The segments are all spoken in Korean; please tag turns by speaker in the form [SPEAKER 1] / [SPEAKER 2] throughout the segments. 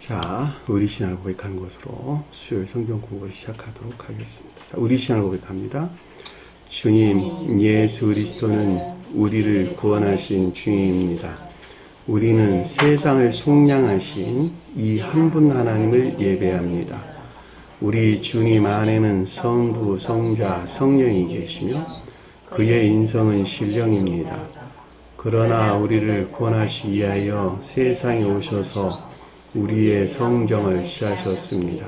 [SPEAKER 1] 자, 우리 신앙을 고백하는 것으로 수요일 성경 공부를 시작하도록 하겠습니다. 자, 우리 신앙을 고백합니다. 주님, 예수 그리스도는 우리를 구원하신 주님입니다. 우리는 세상을 속량하신 이 한 분 하나님을 예배합니다. 우리 주님 안에는 성부, 성자, 성령이 계시며 그의 인성은 신령입니다. 그러나 우리를 구원하시기 위하여 세상에 오셔서 우리의 성정을 취하셨습니다.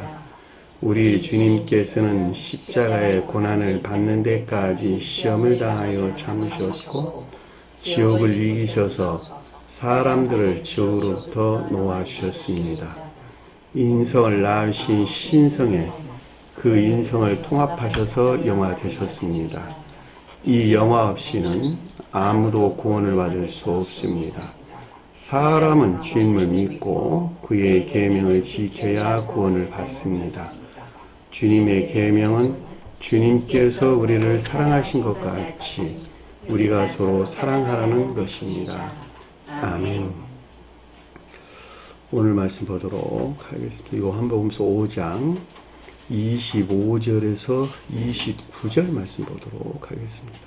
[SPEAKER 1] 우리 주님께서는 십자가의 고난을 받는 데까지 시험을 당하여 참으셨고 지옥을 이기셔서 사람들을 지옥으로부터 놓아주셨습니다. 인성을 낳으신 신성에 그 인성을 통합하셔서 영화 되셨습니다. 이 영화 없이는 아무도 구원을 받을 수 없습니다. 사람은 주님을 믿고 그의 계명을 지켜야 구원을 받습니다. 주님의 계명은 주님께서 우리를 사랑하신 것 같이 우리가 서로 사랑하라는 것입니다. 아멘. 오늘 말씀 보도록 하겠습니다. 요한복음서 5장 25절에서 29절 말씀 보도록 하겠습니다.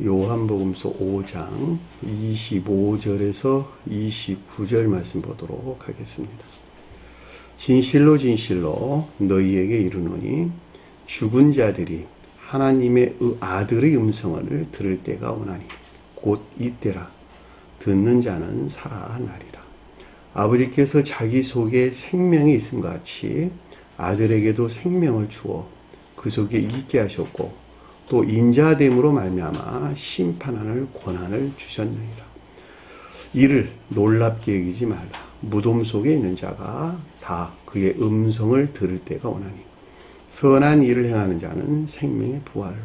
[SPEAKER 1] 요한복음서 5장 25절에서 29절 말씀 보도록 하겠습니다. 진실로 진실로 너희에게 이르노니 죽은 자들이 하나님의 아들의 음성을 들을 때가 오나니 곧 이때라. 듣는 자는 살아나리라. 아버지께서 자기 속에 생명이 있음과 같이 아들에게도 생명을 주어 그 속에 있게 하셨고 또 인자됨으로 말미암아 심판하는 권한을 주셨느니라. 이를 놀랍게 여기지 말라. 무덤 속에 있는 자가 다 그의 음성을 들을 때가 오나니 선한 일을 행하는 자는 생명의 부활로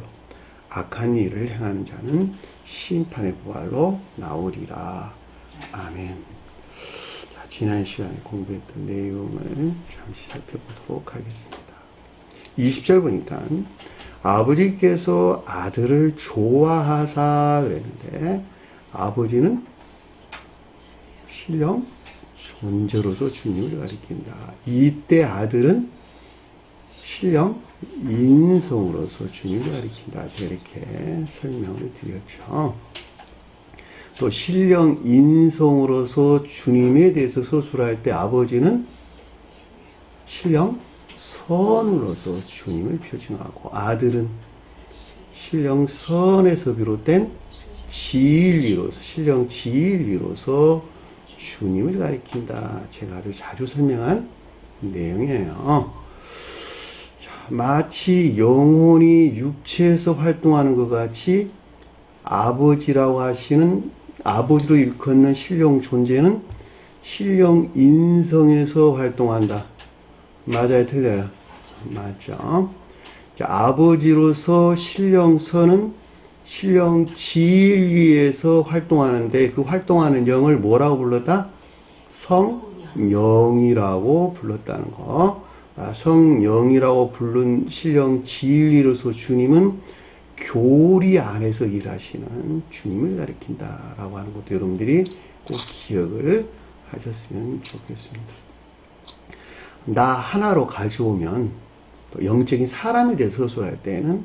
[SPEAKER 1] 악한 일을 행하는 자는 심판의 부활로 나오리라. 아멘. 자, 지난 시간에 공부했던 내용을 잠시 살펴보도록 하겠습니다. 20절 보니까 아버지께서 아들을 좋아하사 그랬는데 아버지는 신령 존재로서 주님을 가리킨다. 이때 아들은 신령 인성으로서 주님을 가리킨다. 제가 이렇게 설명을 드렸죠. 또 신령 인성으로서 주님에 대해서 서술할 때 아버지는 신령 선으로서 주님을 표징하고 아들은 신령 선에서 비롯된 진리로서 신령 진리로서 주님을 가리킨다. 제가 아주 자주 설명한 내용이에요. 자, 마치 영혼이 육체에서 활동하는 것 같이 아버지라고 하시는 아버지로 일컫는 신령 존재는 신령 인성에서 활동한다. 맞아요? 틀려요? 맞죠? 자, 아버지로서 신령 선은 신령 진리에서 활동하는데 그 활동하는 영을 뭐라고 불렀다? 성령이라고 불렀다는 거. 성령이라고 부른 신령 진리로서 주님은 교리 안에서 일하시는 주님을 가리킨다라고 하는 것도 여러분들이 꼭 기억을 하셨으면 좋겠습니다. 나 하나로 가져오면 또 영적인 사람에 대해서 서술할 때는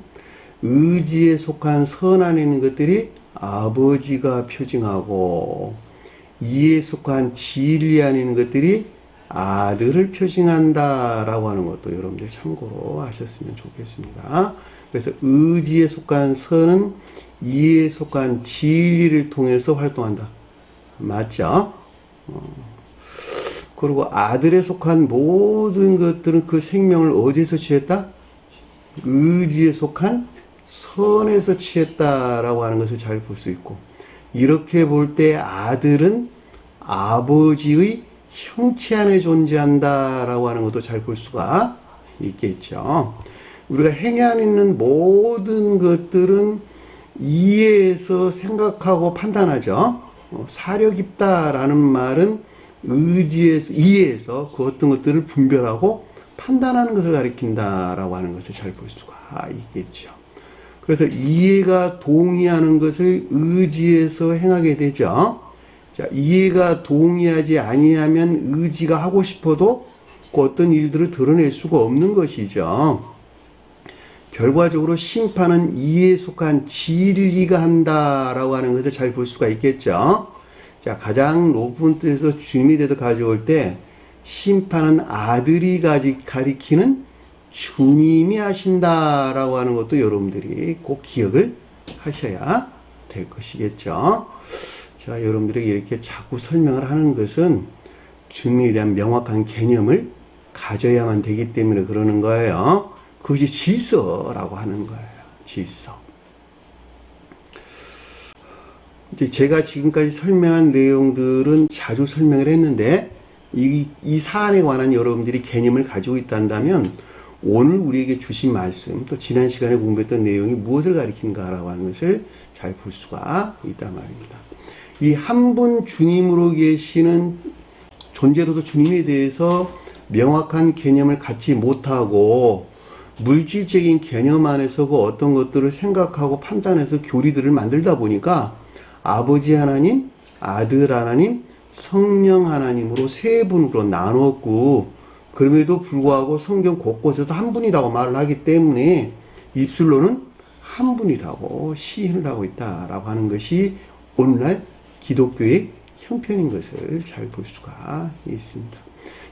[SPEAKER 1] 의지에 속한 선 안에 있는 것들이 아버지가 표징하고 이에 속한 진리 안에 있는 것들이 아들을 표징한다라고 하는 것도 여러분들 참고로 하셨으면 좋겠습니다. 그래서 의지에 속한 선은 이에 속한 진리를 통해서 활동한다. 맞죠? 그리고 아들에 속한 모든 것들은 그 생명을 어디서 취했다? 의지에 속한 선에서 취했다라고 하는 것을 잘 볼 수 있고 이렇게 볼 때 아들은 아버지의 형체 안에 존재한다라고 하는 것도 잘 볼 수가 있겠죠. 우리가 행위 안에 있는 모든 것들은 이해해서 생각하고 판단하죠. 사려 깊다라는 말은 의지에서, 이해해서 그 어떤 것들을 분별하고 판단하는 것을 가리킨다라고 하는 것을 잘 볼 수가 있겠죠. 그래서 이해가 동의하는 것을 의지해서 행하게 되죠. 자, 이해가 동의하지 아니하면 의지가 하고 싶어도 그 어떤 일들을 드러낼 수가 없는 것이죠. 결과적으로 심판은 이해에 속한 진리가 한다라고 하는 것을 잘 볼 수가 있겠죠. 자, 가장 높은 뜻에서 주님이 대해서 가져올 때 심판은 아들이 가리키는 주님이 하신다라고 하는 것도 여러분들이 꼭 기억을 하셔야 될 것이겠죠. 자, 여러분들에게 이렇게 자꾸 설명을 하는 것은 주님에 대한 명확한 개념을 가져야만 되기 때문에 그러는 거예요. 그것이 질서라고 하는 거예요. 질서. 이제 제가 지금까지 설명한 내용들은 자주 설명을 했는데 이 사안에 관한 여러분들이 개념을 가지고 있다면 오늘 우리에게 주신 말씀 또 지난 시간에 공부했던 내용이 무엇을 가리키는가라고 하는 것을 잘 볼 수가 있단 말입니다. 이 한 분 주님으로 계시는 존재로도 주님에 대해서 명확한 개념을 갖지 못하고 물질적인 개념 안에서 그 어떤 것들을 생각하고 판단해서 교리들을 만들다 보니까 아버지 하나님, 아들 하나님, 성령 하나님으로 세 분으로 나눴고 그럼에도 불구하고 성경 곳곳에서 한 분이라고 말을 하기 때문에 입술로는 한 분이라고 시인을 하고 있다라고 하는 것이 오늘날 기독교의 형편인 것을 잘 볼 수가 있습니다.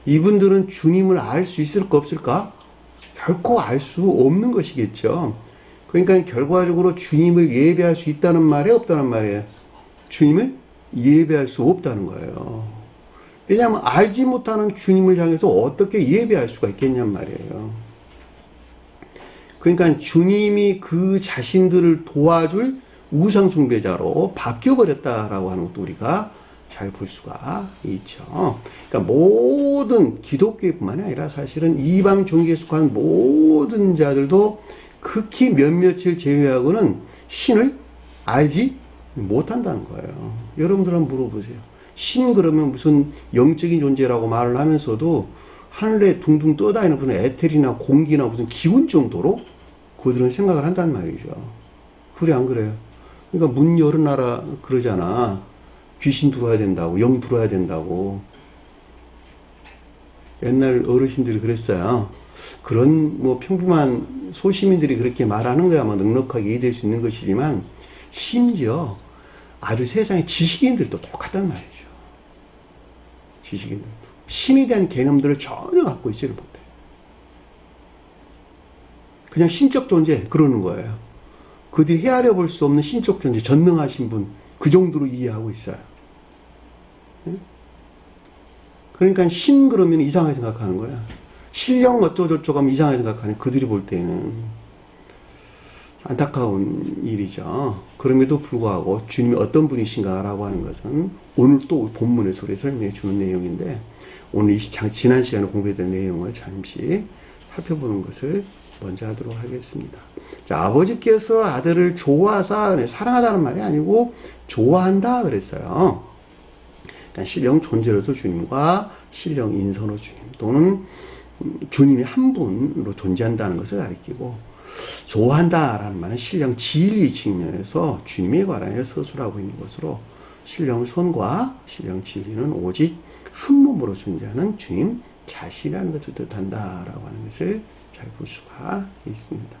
[SPEAKER 1] 이분들은 주님을 알 수 있을까 없을까? 결코 알 수 없는 것이겠죠. 그러니까 결과적으로 주님을 예배할 수 있다는 말이 없다는 말이에요. 주님을 예배할 수 없다는 거예요. 왜냐하면 알지 못하는 주님을 향해서 어떻게 예배할 수가 있겠냔 말이에요. 그러니까 주님이 그 자신들을 도와줄 우상숭배자로 바뀌어버렸다라고 하는 것도 우리가 잘 볼 수가 있죠. 그러니까 모든 기독교뿐만이 아니라 사실은 이방 종교에 속한 모든 자들도 극히 몇몇을 제외하고는 신을 알지 못한다는 거예요. 여러분들 한번 물어보세요. 신 그러면 무슨 영적인 존재라고 말을 하면서도 하늘에 둥둥 떠다니는 무슨 에텔이나 공기나 무슨 기운 정도로 그들은 생각을 한단 말이죠. 그래 안 그래요? 그러니까 문 열어놔라 그러잖아. 귀신 들어와야 된다고, 영 들어와야 된다고. 옛날 어르신들이 그랬어요. 그런 뭐 평범한 소시민들이 그렇게 말하는 거야 뭐 넉넉하게 이해될 수 있는 것이지만 심지어 아주 세상의 지식인들도 똑같단 말이죠. 지식인들도. 신에 대한 개념들을 전혀 갖고 있지를 못해. 그냥 신적 존재 그러는 거예요. 그들이 헤아려 볼 수 없는 신적 존재, 전능하신 분, 그 정도로 이해하고 있어요. 그러니까 신 그러면 이상하게 생각하는 거야. 신령 어쩌고저쩌고 하면 이상하게 생각하는 그들이 볼 때는 안타까운 일이죠. 그럼에도 불구하고 주님이 어떤 분이신가라고 하는 것은 오늘 또 본문에서 우리 설명해 주는 내용인데 오늘 지난 시간에 공부했던 내용을 잠시 살펴보는 것을 먼저 하도록 하겠습니다. 자, 아버지께서 아들을 좋아하사 사랑하다는 말이 아니고 좋아한다 그랬어요. 그러니까 신령 존재로도 주님과 신령 인선으로 주님 또는 주님이 한 분으로 존재한다는 것을 가리키고 좋아한다라는 말은 신령 진리 측면에서 주님에 관하여 서술하고 있는 것으로 신령 선과 신령 진리는 오직 한 몸으로 존재하는 주님 자신이라는 것을 뜻한다라고 하는 것을 잘 볼 수가 있습니다.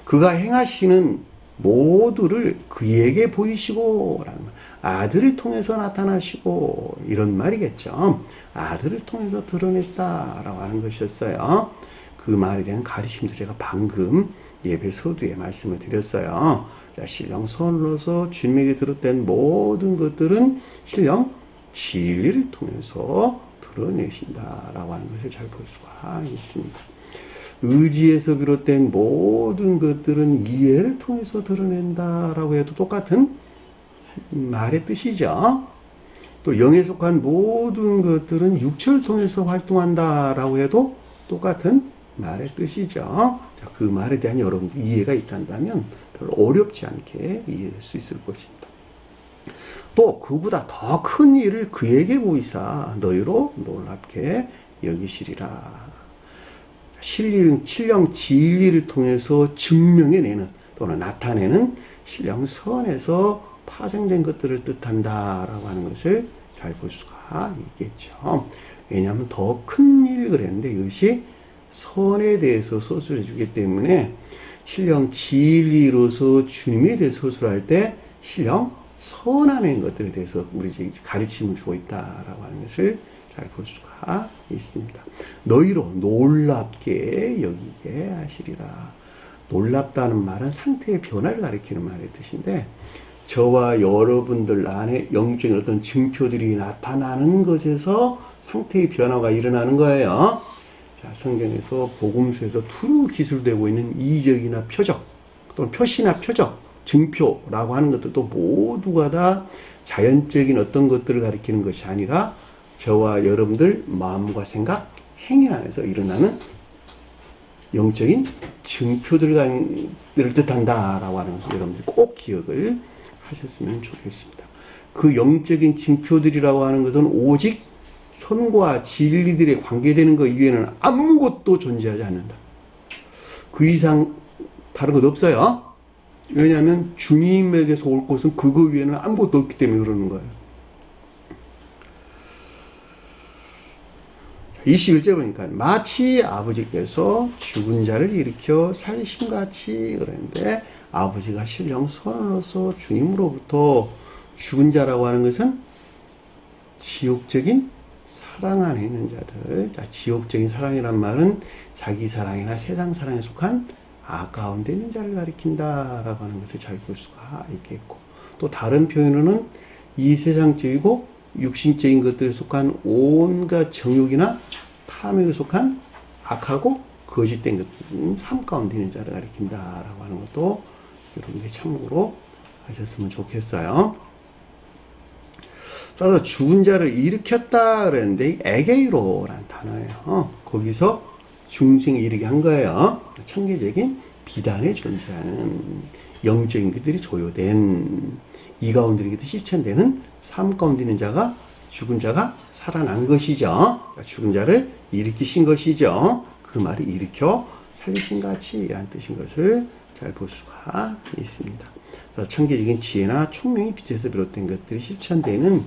[SPEAKER 1] 그가 행하시는 모두를 그에게 보이시고 라는 말. 아들을 통해서 나타나시고 이런 말이겠죠. 아들을 통해서 드러냈다라고 하는 것이었어요. 그 말에 대한 가르침도 제가 방금 예배 서두에 말씀을 드렸어요. 자, 신령 선으로서 주님에게 비롯된 모든 것들은 신령 진리를 통해서 드러내신다라고 하는 것을 잘 볼 수가 있습니다. 의지에서 비롯된 모든 것들은 이해를 통해서 드러낸다라고 해도 똑같은 말의 뜻이죠. 또 영에 속한 모든 것들은 육체를 통해서 활동한다라고 해도 똑같은 말의 뜻이죠. 자, 그 말에 대한 여러분들 이해가 있다면 별로 어렵지 않게 이해할 수 있을 것입니다. 또 그보다 더 큰 일을 그에게 보이사 너희로 놀랍게 여기시리라. 신령 진리를 통해서 증명해내는 또는 나타내는 신령 선에서 파생된 것들을 뜻한다라고 하는 것을 잘 볼 수가 있겠죠. 왜냐하면 더 큰 일을 그랬는데 이것이 선에 대해서 서술해 주기 때문에 신령 진리로서 주님에 대해서 서술할 때 신령 선하는 것들에 대해서 우리 이제 가르침을 주고 있다라고 하는 것을 잘 볼 수가 있습니다. 너희로 놀랍게 여기게 하시리라. 놀랍다는 말은 상태의 변화를 가리키는 말의 뜻인데 저와 여러분들 안에 영적인 어떤 증표들이 나타나는 것에서 상태의 변화가 일어나는 거예요. 자, 성경에서 복음서에서 두루 기술되고 있는 이적이나 표적 또는 표시나 표적, 증표라고 하는 것들도 모두가 다 자연적인 어떤 것들을 가리키는 것이 아니라 저와 여러분들 마음과 생각, 행위 안에서 일어나는 영적인 증표들을 뜻한다라고 하는 것을 여러분들이 꼭 기억을 하셨으면 좋겠습니다. 그 영적인 증표들이라고 하는 것은 오직 선과 진리들에 관계되는 것 이외에는 아무것도 존재하지 않는다. 그 이상 다른 것 없어요. 왜냐하면 주님에게서 올 것은 그거 위에는 아무것도 없기 때문에 그러는 거예요. 21절 보니까 마치 아버지께서 죽은 자를 일으켜 살리심같이 그랬는데 아버지가 신령 선으로서 주님으로부터 죽은 자라고 하는 것은 지옥적인 사랑 안에 있는 자들. 자, 지옥적인 사랑이란 말은 자기 사랑이나 세상 사랑에 속한 가운데 있는 자를 가리킨다라고 하는 것을 잘 볼 수가 있겠고 또 다른 표현으로는 이 세상적이고 육신적인 것들에 속한 온갖 정욕이나 탐욕에 속한 악하고 거짓된 것들은 삶 가운데 있는 자를 가리킨다라고 하는 것도 여러분들이 참고로 하셨으면 좋겠어요. 따라서 죽은 자를 일으켰다 그랬는데 에게이로라는 단어예요. 거기서 중생에 이르게 한 거예요. 천계적인 비단에 존재하는 영적인 것들이 조효된 이 가운데 이렇게 실천되는 삶 가운데 있는 자가 죽은 자가 살아난 것이죠. 죽은 자를 일으키신 것이죠. 그 말이 일으켜 살리신 같이 라는 뜻인 것을 잘 볼 수가 있습니다. 천계적인 지혜나 총명이 빛에서 비롯된 것들이 실천되는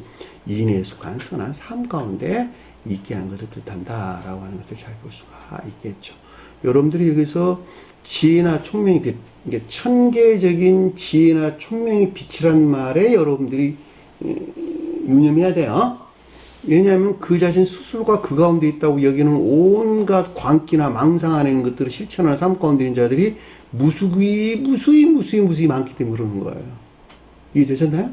[SPEAKER 1] 인에 속한 선한 삶 가운데 있게 하는 것을 뜻한다라고 하는 것을 잘 볼 수가 있겠죠. 여러분들이 여기서 지혜나 총명이 빛, 천계적인 지혜나 총명이 빛이란 말에 여러분들이 유념해야 돼요. 왜냐하면 그 자신 스스로가 그 가운데 있다고 여기는 온갖 광기나 망상 안에 있는 것들을 실천하는 삶 가운데 있는 자들이 무수히 많기 때문에 그러는 거예요. 이해되셨나요?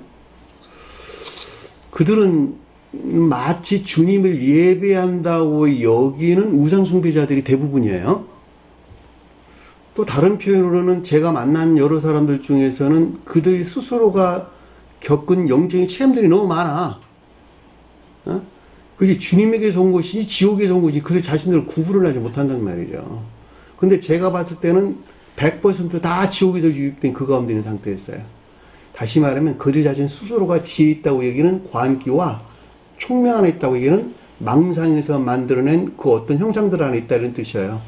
[SPEAKER 1] 그들은 마치 주님을 예배한다고 여기는 우상숭배자들이 대부분이에요. 또 다른 표현으로는 제가 만난 여러 사람들 중에서는 그들 스스로가 겪은 영적인 체험들이 너무 많아. 그게 주님에게서 온 것이지 지옥에서 온 것이지 그들 자신들을 구분을 하지 못한단 말이죠. 근데 제가 봤을 때는 100%다 지옥에서 유입된 그 가운데 있는 상태였어요. 다시 말하면 그들 자신 스스로가 지혜 있다고 여기는 관기와 총명 안에 있다고 여기는 망상에서 만들어낸 그 어떤 형상들 안에 있다는 뜻이에요.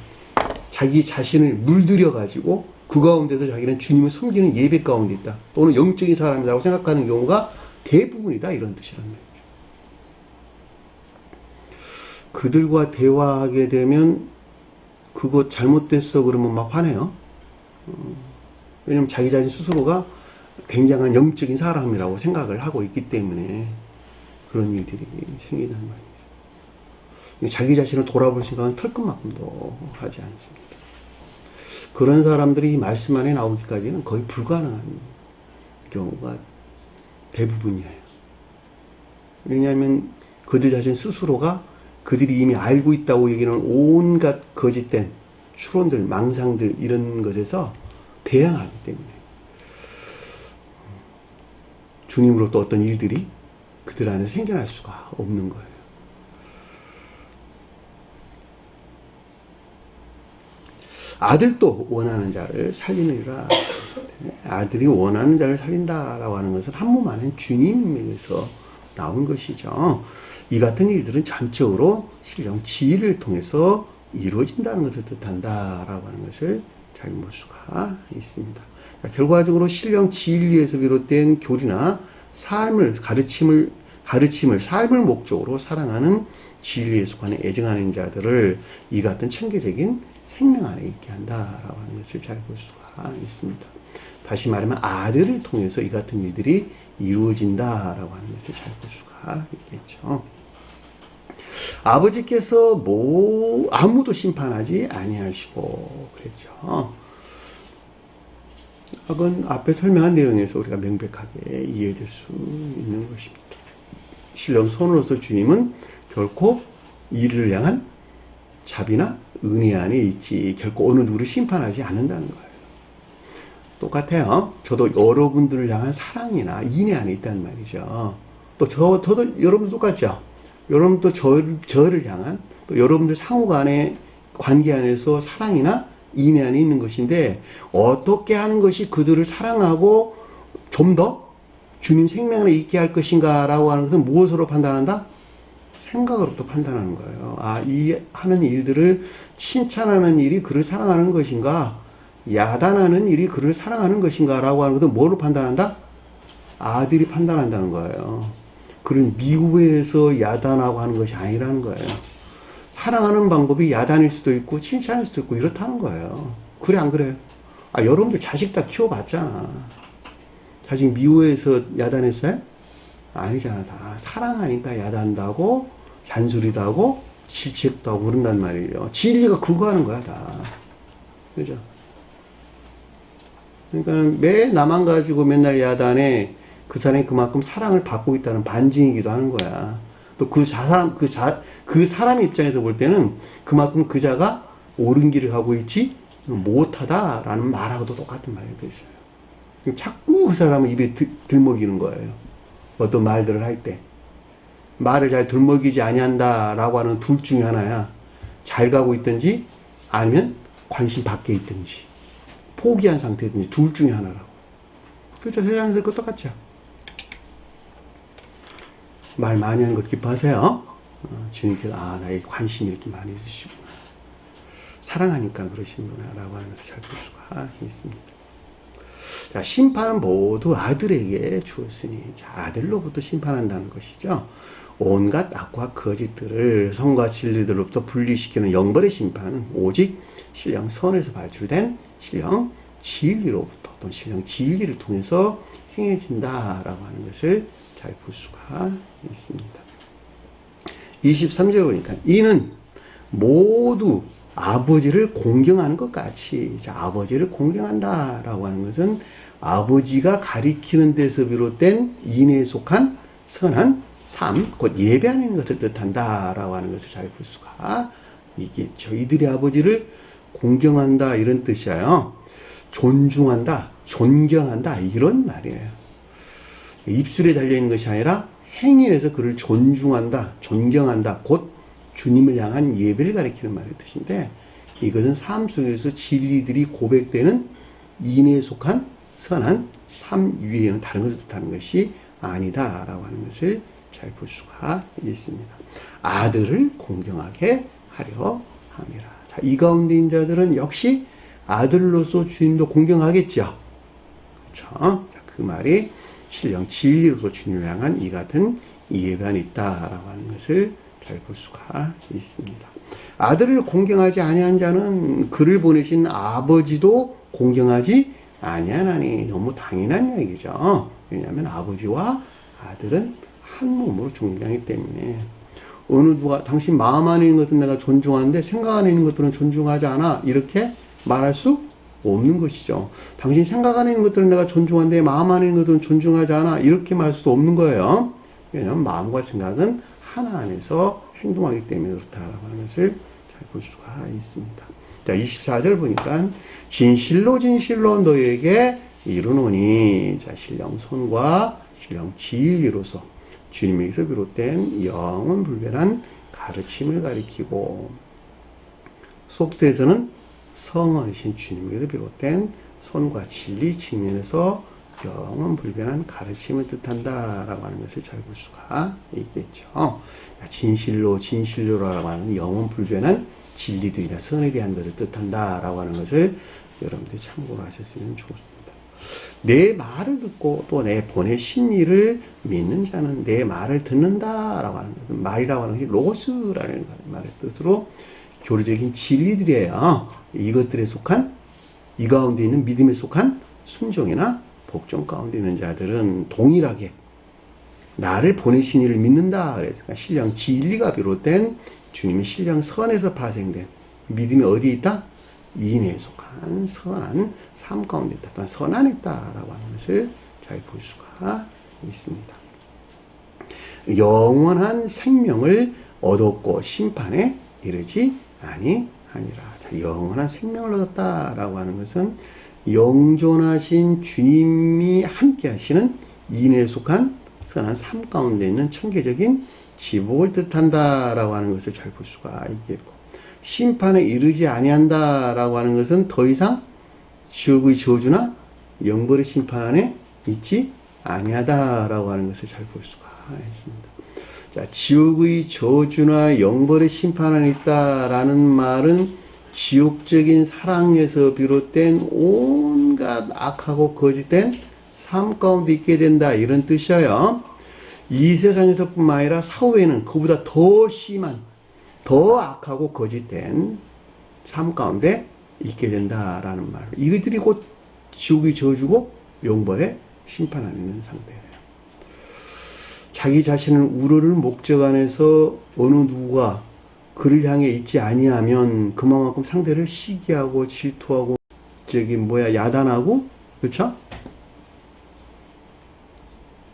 [SPEAKER 1] 자기 자신을 물들여 가지고 그 가운데서 자기는 주님을 섬기는 예배 가운데 있다. 또는 영적인 사람이라고 생각하는 경우가 대부분이다. 이런 뜻이란 말이죠. 그들과 대화하게 되면 그거 잘못됐어 그러면 막 화내요. 왜냐면 자기 자신 스스로가 굉장한 영적인 사람이라고 생각을 하고 있기 때문에 그런 일들이 생긴단 말이죠. 자기 자신을 돌아볼 생각은 털끝만큼도 하지 않습니다. 그런 사람들이 이 말씀 안에 나오기까지는 거의 불가능한 경우가 대부분이에요. 왜냐하면 그들 자신 스스로가 그들이 이미 알고 있다고 얘기하는 온갖 거짓된 추론들, 망상들 이런 것에서 대항하기 때문에 주님으로부터 어떤 일들이 그들 안에 생겨날 수가 없는 거예요. 아들도 원하는 자를 살리느니라. 아들이 원하는 자를 살린다라고 하는 것은 한 몸 안에 주님에게서 나온 것이죠. 이 같은 일들은 전적으로 신령 지혜를 통해서 이루어진다는 것을 뜻한다라고 하는 것을 잘 볼 수가 있습니다. 결과적으로 신령 진리에서 비롯된 교리나 삶을 가르침을 가르침을 삶을 목적으로 사랑하는 진리에 속하는 애정하는 자들을 이 같은 청계적인 생명 안에 있게 한다라고 하는 것을 잘 볼 수가 있습니다. 다시 말하면 아들을 통해서 이 같은 일들이 이루어진다라고 하는 것을 잘 볼 수가 있겠죠. 아버지께서 아무도 심판하지 아니하시고 그랬죠. 그건 앞에 설명한 내용에서 우리가 명백하게 이해될 수 있는 것입니다. 신령 손으로서 주님은 결코 이를 향한 자비나 은혜 안에 있지 결코 어느 누구를 심판하지 않는다는 거예요. 똑같아요. 저도 여러분들을 향한 사랑이나 인애 안에 있다는 말이죠. 또 저도 여러분도 똑같죠. 여러분도 저를 향한 또 여러분들 상호 간의 관계 안에서 사랑이나 인애 안에 있는 것인데 어떻게 하는 것이 그들을 사랑하고 좀 더 주님 생명 안에 있게 할 것인가 라고 하는 것은 무엇으로 판단한다? 생각으로부터 판단하는 거예요. 이 하는 일들을 칭찬하는 일이 그를 사랑하는 것인가? 야단하는 일이 그를 사랑하는 것인가? 라고 하는 것은 뭐로 판단한다? 아들이 판단한다는 거예요. 그런 미국에서 야단하고 하는 것이 아니라는 거예요. 사랑하는 방법이 야단일 수도 있고 칭찬일 수도 있고 이렇다는 거예요. 그래 안 그래요? 여러분들 자식 다 키워봤잖아. 자식 미워해서 야단했어요? 아니잖아. 다 사랑하니까 야단도 잔소리도 하고 질책도 하고 그런단 말이에요. 진리가 그거 하는 거야 다. 그죠? 그러니까 매 나만 가지고 맨날 야단해 그 사람이 그만큼 사랑을 받고 있다는 반증이기도 하는 거야. 또 그 사람 입장에서 볼 때는 그만큼 그 자가 옳은 길을 가고 있지 못하다라는 말하고도 똑같은 말이 되어요. 자꾸 그 사람은 입에 들먹이는 거예요. 어떤 말들을 할 때. 말을 잘 들먹이지 아니한다라고 하는 둘 중에 하나야. 잘 가고 있든지 아니면 관심 밖에 있든지 포기한 상태든지 둘 중에 하나라고. 그렇죠? 세상에서 그거 똑같죠? 말 많이 하는 것 기뻐하세요. 주님께서 나에게 관심이 이렇게 많이 있으시구나. 사랑하니까 그러시는구나 라고 하면서 잘 볼 수가 있습니다. 자, 심판은 모두 아들에게 주었으니 자, 아들로부터 심판한다는 것이죠. 온갖 악과 거짓들을 성과 진리들로부터 분리시키는 영벌의 심판은 오직 신령 선에서 발출된 신령 진리로부터 또는 신령 진리를 통해서 행해진다라고 하는 것을 잘 볼 수가 있습니다. 23절 보니까 이는 모두 아버지를 공경하는 것 같이 자, 아버지를 공경한다라고 하는 것은 아버지가 가리키는 데서 비롯된 인애에 속한 선한 삶, 곧 예배하는 것을 뜻한다라고 하는 것을 잘 볼 수가 있겠죠. 이들이 아버지를 공경한다 이런 뜻이에요. 존중한다, 존경한다 이런 말이에요. 입술에 달려있는 것이 아니라 행위에서 그를 존중한다, 존경한다, 곧 주님을 향한 예배를 가리키는 말의 뜻인데 이것은 삶 속에서 진리들이 고백되는 인애에 속한 선한 삶 위에는 다른 것을 뜻하는 것이 아니다라고 하는 것을 잘 볼 수가 있습니다. 아들을 공경하게 하려 함이라. 자, 이 가운데인 자들은 역시 아들로서 주님도 공경하겠죠. 그렇죠? 자, 그 말이 신령 진리로서 주님을 향한 이 같은 예배가 있다라고 하는 것을 잘 볼 수가 있습니다. 아들을 공경하지 아니한 자는 그를 보내신 아버지도 공경하지 아니하나니 너무 당연한 얘기죠. 왜냐하면 아버지와 아들은 한 몸으로 존경하기 때문에 어느 누가 당신 마음 안에 있는 것들은 내가 존중하는데 생각 안에 있는 것들은 존중하지 않아 이렇게 말할 수 없는 것이죠. 당신 생각 안에 있는 것들은 내가 존중하는데 마음 안에 있는 것들은 존중하지 않아 이렇게 말할 수도 없는 거예요. 왜냐하면 마음과 생각은 하나 안에서 행동하기 때문에 그렇다라고 하는 것을 잘 볼 수가 있습니다. 자, 24절 보니까 진실로 진실로 너에게 이르노니 자, 신령 선과 신령 진리로서 주님에게서 비롯된 영원 불변한 가르침을 가리키고 속뜻에서는 성원이신 주님에게서 비롯된 선과 진리 측면에서 영원 불변한 가르침을 뜻한다라고 하는 것을 잘 볼 수가 있겠죠. 진실로 진실로라고 하는 영원 불변한 진리들이나 선에 대한 것을 뜻한다라고 하는 것을 여러분들이 참고로 하셨으면 좋겠습니다. 내 말을 듣고 또 내 보내신 이를 믿는 자는 내 말을 듣는다라고 하는 것은, 말이라고 하는 것이 로고스라는 말의 뜻으로 교리적인 진리들이에요. 이것들에 속한, 이 가운데 있는 믿음에 속한 순종이나 복종 가운데 있는 자들은 동일하게 나를 보내신 이를 믿는다. 그래서 신령 진리가 비롯된 주님의 신령 선에서 파생된 믿음이 어디에 있다? 이인에 속한 선한 삶 가운데 있다. 또한 선안에 있다라고 하는 것을 잘 볼 수가 있습니다. 영원한 생명을 얻었고 심판에 이르지 아니하니라. 자, 영원한 생명을 얻었다라고 하는 것은 영존하신 주님이 함께 하시는 이인에 속한 선한 삶 가운데 있는 천계적인 지복을 뜻한다라고 하는 것을 잘 볼 수가 있겠고, 심판에 이르지 아니한다라고 하는 것은 더 이상 지옥의 저주나 영벌의 심판에 있지 아니하다라고 하는 것을 잘 볼 수가 있습니다. 자, 지옥의 저주나 영벌의 심판 안에 있다라는 말은 지옥적인 사랑에서 비롯된 온갖 악하고 거짓된 삶 가운데 있게 된다, 이런 뜻이에요. 이 세상에서뿐만 아니라 사후에는 그보다 더 심한, 더 악하고 거짓된 삶 가운데 있게 된다라는 말. 이것들이 곧 지옥의 저주고 영벌의 심판 안에 있는 상태예요. 자기 자신을 우러를 목적 안에서 어느 누구가 그를 향해 있지 아니하면 그만큼 상대를 시기하고 질투하고 야단하고, 그렇죠?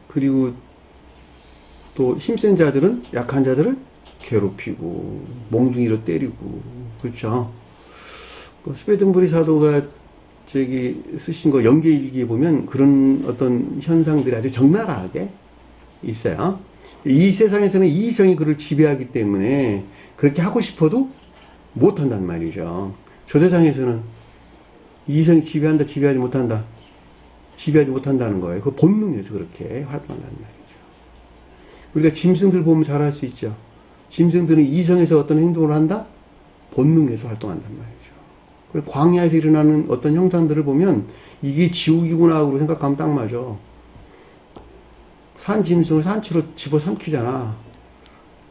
[SPEAKER 1] 그리고 또 힘센 자들은 약한 자들을 괴롭히고 몽둥이로 때리고, 그렇죠? 스웨덴부리 사도가 쓰신 거 연계일기에 보면 그런 어떤 현상들이 아주 적나라하게 있어요. 이 세상에서는 이성이 그를 지배하기 때문에 그렇게 하고 싶어도 못한단 말이죠. 저 세상에서는 이성이 지배한다, 지배하지 못한다, 지배하지 못한다는 거예요. 그 본능에서 그렇게 활동한단 말이죠. 우리가 짐승들 보면 잘 알 수 있죠. 짐승들은 이성에서 어떤 행동을 한다? 본능에서 활동한단 말이죠. 그리고 광야에서 일어나는 어떤 형상들을 보면 이게 지옥이구나 하고 생각하면 딱 맞아. 산 짐승을 산채로 집어삼키잖아.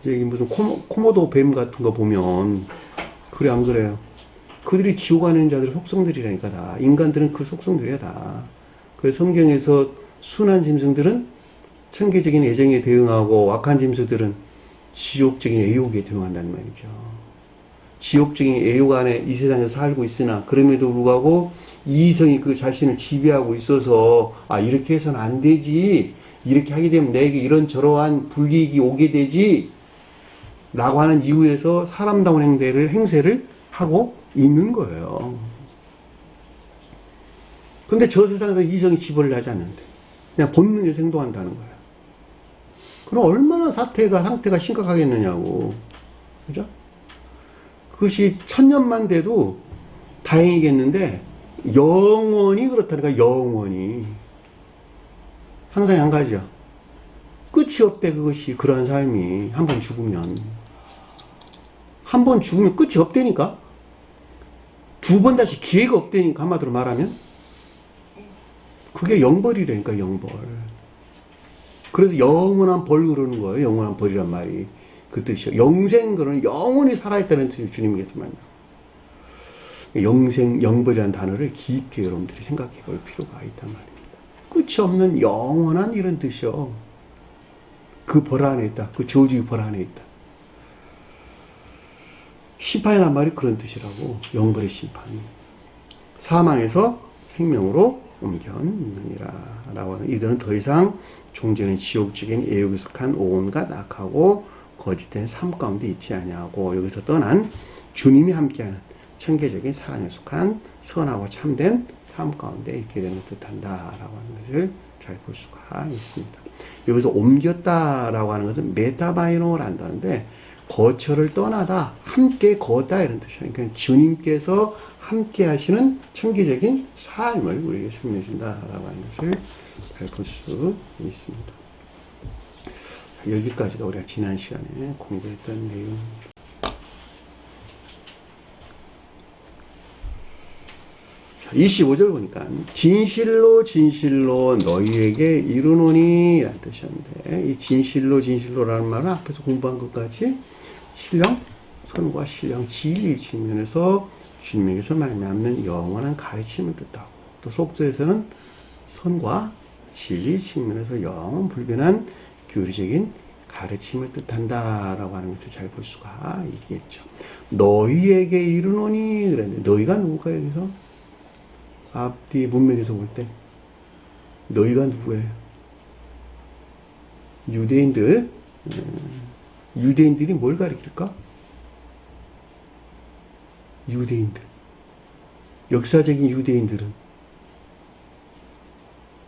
[SPEAKER 1] 이제 무슨 코모도 뱀 같은 거 보면, 그래 안 그래요? 그들이 지옥 안에 있는 자들의 속성들이라니까. 다 인간들은 그 속성들이야 다. 그래서 성경에서 순한 짐승들은 천계적인 애정에 대응하고 악한 짐승들은 지옥적인 애욕에 대응한다는 말이죠. 지옥적인 애욕 안에 이 세상에서 살고 있으나 그럼에도 불구하고 이성이 그 자신을 지배하고 있어서, 아, 이렇게 해서는 안 되지, 이렇게 하게 되면 내게 이런저러한 불이익이 오게 되지 라고 하는 이유에서 사람다운 행세를 하고 있는 거예요. 근데 저 세상에서 이성이 지배를 하지 않는데 그냥 본능에서 행동한다는 거예요. 그럼 얼마나 상태가 심각하겠느냐고. 그죠? 그것이 천년만 돼도 다행이겠는데 영원히 그렇다니까. 영원히. 항상 한 가지야. 끝이 없대. 그것이, 그러한 삶이. 한 번 죽으면 끝이 없다니까. 두 번 다시 기회가 없다니까. 한마디로 말하면 그게 영벌이라니까. 영벌. 그래서 영원한 벌 그러는 거예요. 영원한 벌이란 말이 그 뜻이요. 영생, 그러는 영원히 살아있다는 뜻이에요. 주님께서만요. 영벌이라는 단어를 깊게 여러분들이 생각해 볼 필요가 있단 말입니다. 끝이 없는 영원한 이런 뜻이요. 그 벌 안에 있다. 그 저주의 벌 안에 있다. 심판이란 말이 그런 뜻이라고. 영벌의 심판이. 사망에서 생명으로 옮겨느니라 라고 하는, 이들은 더 이상 종전의 지옥적인 애욕에 속한 온갖 악하고 거짓된 삶 가운데 있지 아니하고 여기서 떠난 주님이 함께하는 천계적인 사랑에 속한 선하고 참된 삶 가운데 있게 되는 듯한다 라고 하는 것을 잘 볼 수가 있습니다. 여기서 옮겼다 라고 하는 것은 메타바이노라는 단어인데 거처를 떠나다, 함께 걷다 이런 뜻이에요. 그러니까 주님께서 함께 하시는 천기적인 삶을 우리에게 설명해 준다라고 하는 것을 잘 볼 수 있습니다. 여기까지가 우리가 지난 시간에 공부했던 내용입니다. 25절 보니까 진실로 진실로 너희에게 이르노니 라는 뜻이었는데, 이 진실로라는 말은 앞에서 공부한 것까지 신령, 선과 신령, 진리 측면에서 주님에게서 말미암는 영원한 가르침을 뜻하고, 또 속도에서는 선과 진리 측면에서 영원 불변한 교리적인 가르침을 뜻한다라고 하는 것을 잘 볼 수가 있겠죠. 너희에게 이르노니 그랬는데, 너희가 누굴까 여기서? 앞뒤 문맥에서 볼 때 너희가 누구예요? 유대인들. 유대인들이 뭘 가리킬까? 유대인들. 역사적인 유대인들은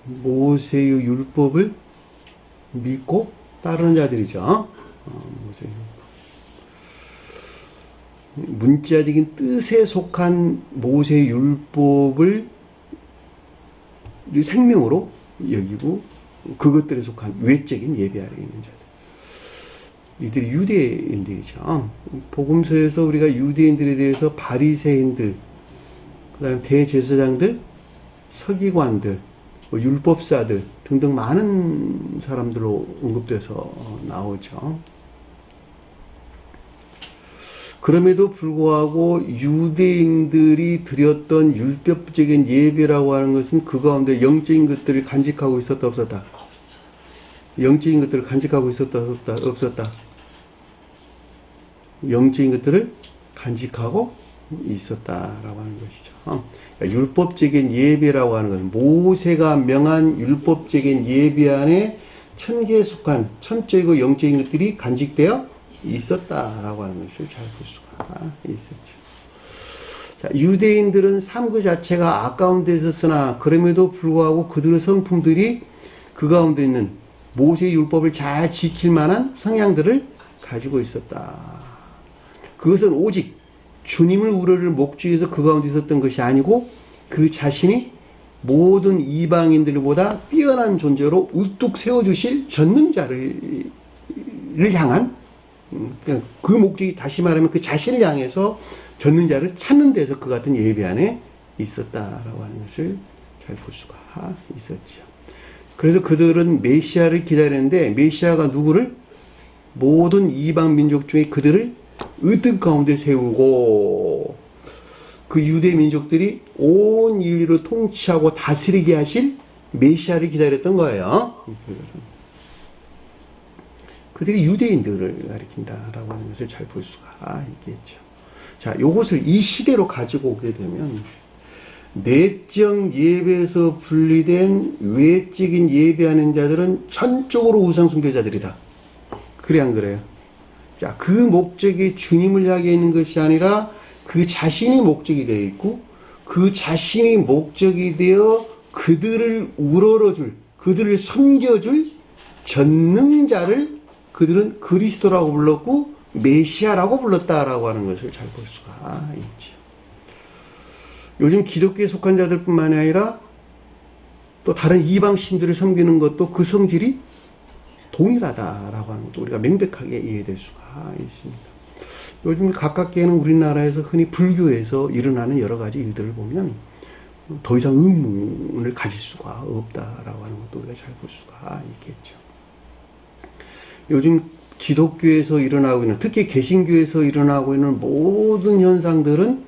[SPEAKER 1] 모세의 율법을 믿고 따르는 자들이죠. 모세의 율법. 문자적인 뜻에 속한 모세의 율법을 생명으로 여기고 그것들에 속한 외적인 예배 아래에 있는 자들. 이들이 유대인들이죠. 복음서에서 우리가 유대인들에 대해서 바리새인들, 그 다음에 대제사장들, 서기관들, 율법사들 등등 많은 사람들로 언급돼서 나오죠. 그럼에도 불구하고 유대인들이 드렸던 율법적인 예배라고 하는 것은 그 가운데 영적인 것들을 간직하고 있었다 없었다? 영적인 것들을 간직하고 있었다 없었다? 영적인 것들을 간직하고 있었다라고 하는 것이죠. 율법적인 예배라고 하는 것은 모세가 명한 율법적인 예배 안에 천계에 속한 천적이고 영적인 것들이 간직되어 있었다라고 하는 것을 잘 볼 수가 있었죠. 자, 유대인들은 삶 그 자체가 아까운 데 있었으나 그럼에도 불구하고 그들의 성품들이 그 가운데 있는 모세의 율법을 잘 지킬 만한 성향들을 가지고 있었다. 그것은 오직 주님을 우러를 목주에서 그 가운데 있었던 것이 아니고 그 자신이 모든 이방인들보다 뛰어난 존재로 우뚝 세워주실 전능자를 향한 그 목적이, 다시 말하면 그 자신을 향해서 전능자를 찾는 데서 그 같은 예배 안에 있었다라고 하는 것을 잘 볼 수가 있었죠. 그래서 그들은 메시아를 기다렸는데 메시아가 누구를? 모든 이방 민족 중에 그들을 으뜸 가운데 세우고 그 유대 민족들이 온 인류를 통치하고 다스리게 하실 메시아를 기다렸던 거예요. 그들이 유대인들을 가리킨다라고 하는 것을 잘 볼 수가 있겠죠. 자, 요것을 이 시대로 가지고 오게 되면 내적 예배에서 분리된 외적인 예배하는 자들은 전적으로 우상 숭배자들이다. 그래 안 그래요? 자, 그 목적이 주님을 향해 있는 것이 아니라 그 자신이 목적이 되어 있고 그 자신이 목적이 되어 그들을 우러러줄, 그들을 섬겨줄 전능자를 그들은 그리스도라고 불렀고 메시아라고 불렀다라고 하는 것을 잘 볼 수가 있죠. 요즘 기독교에 속한 자들뿐만 아니라 또 다른 이방 신들을 섬기는 것도 그 성질이 동일하다라고 하는 것도 우리가 명백하게 이해될 수가 있습니다. 요즘 가깝게는 우리나라에서 흔히 불교에서 일어나는 여러 가지 일들을 보면 더 이상 의문을 가질 수가 없다라고 하는 것도 우리가 잘 볼 수가 있겠죠. 요즘 기독교에서 일어나고 있는, 특히 개신교에서 일어나고 있는 모든 현상들은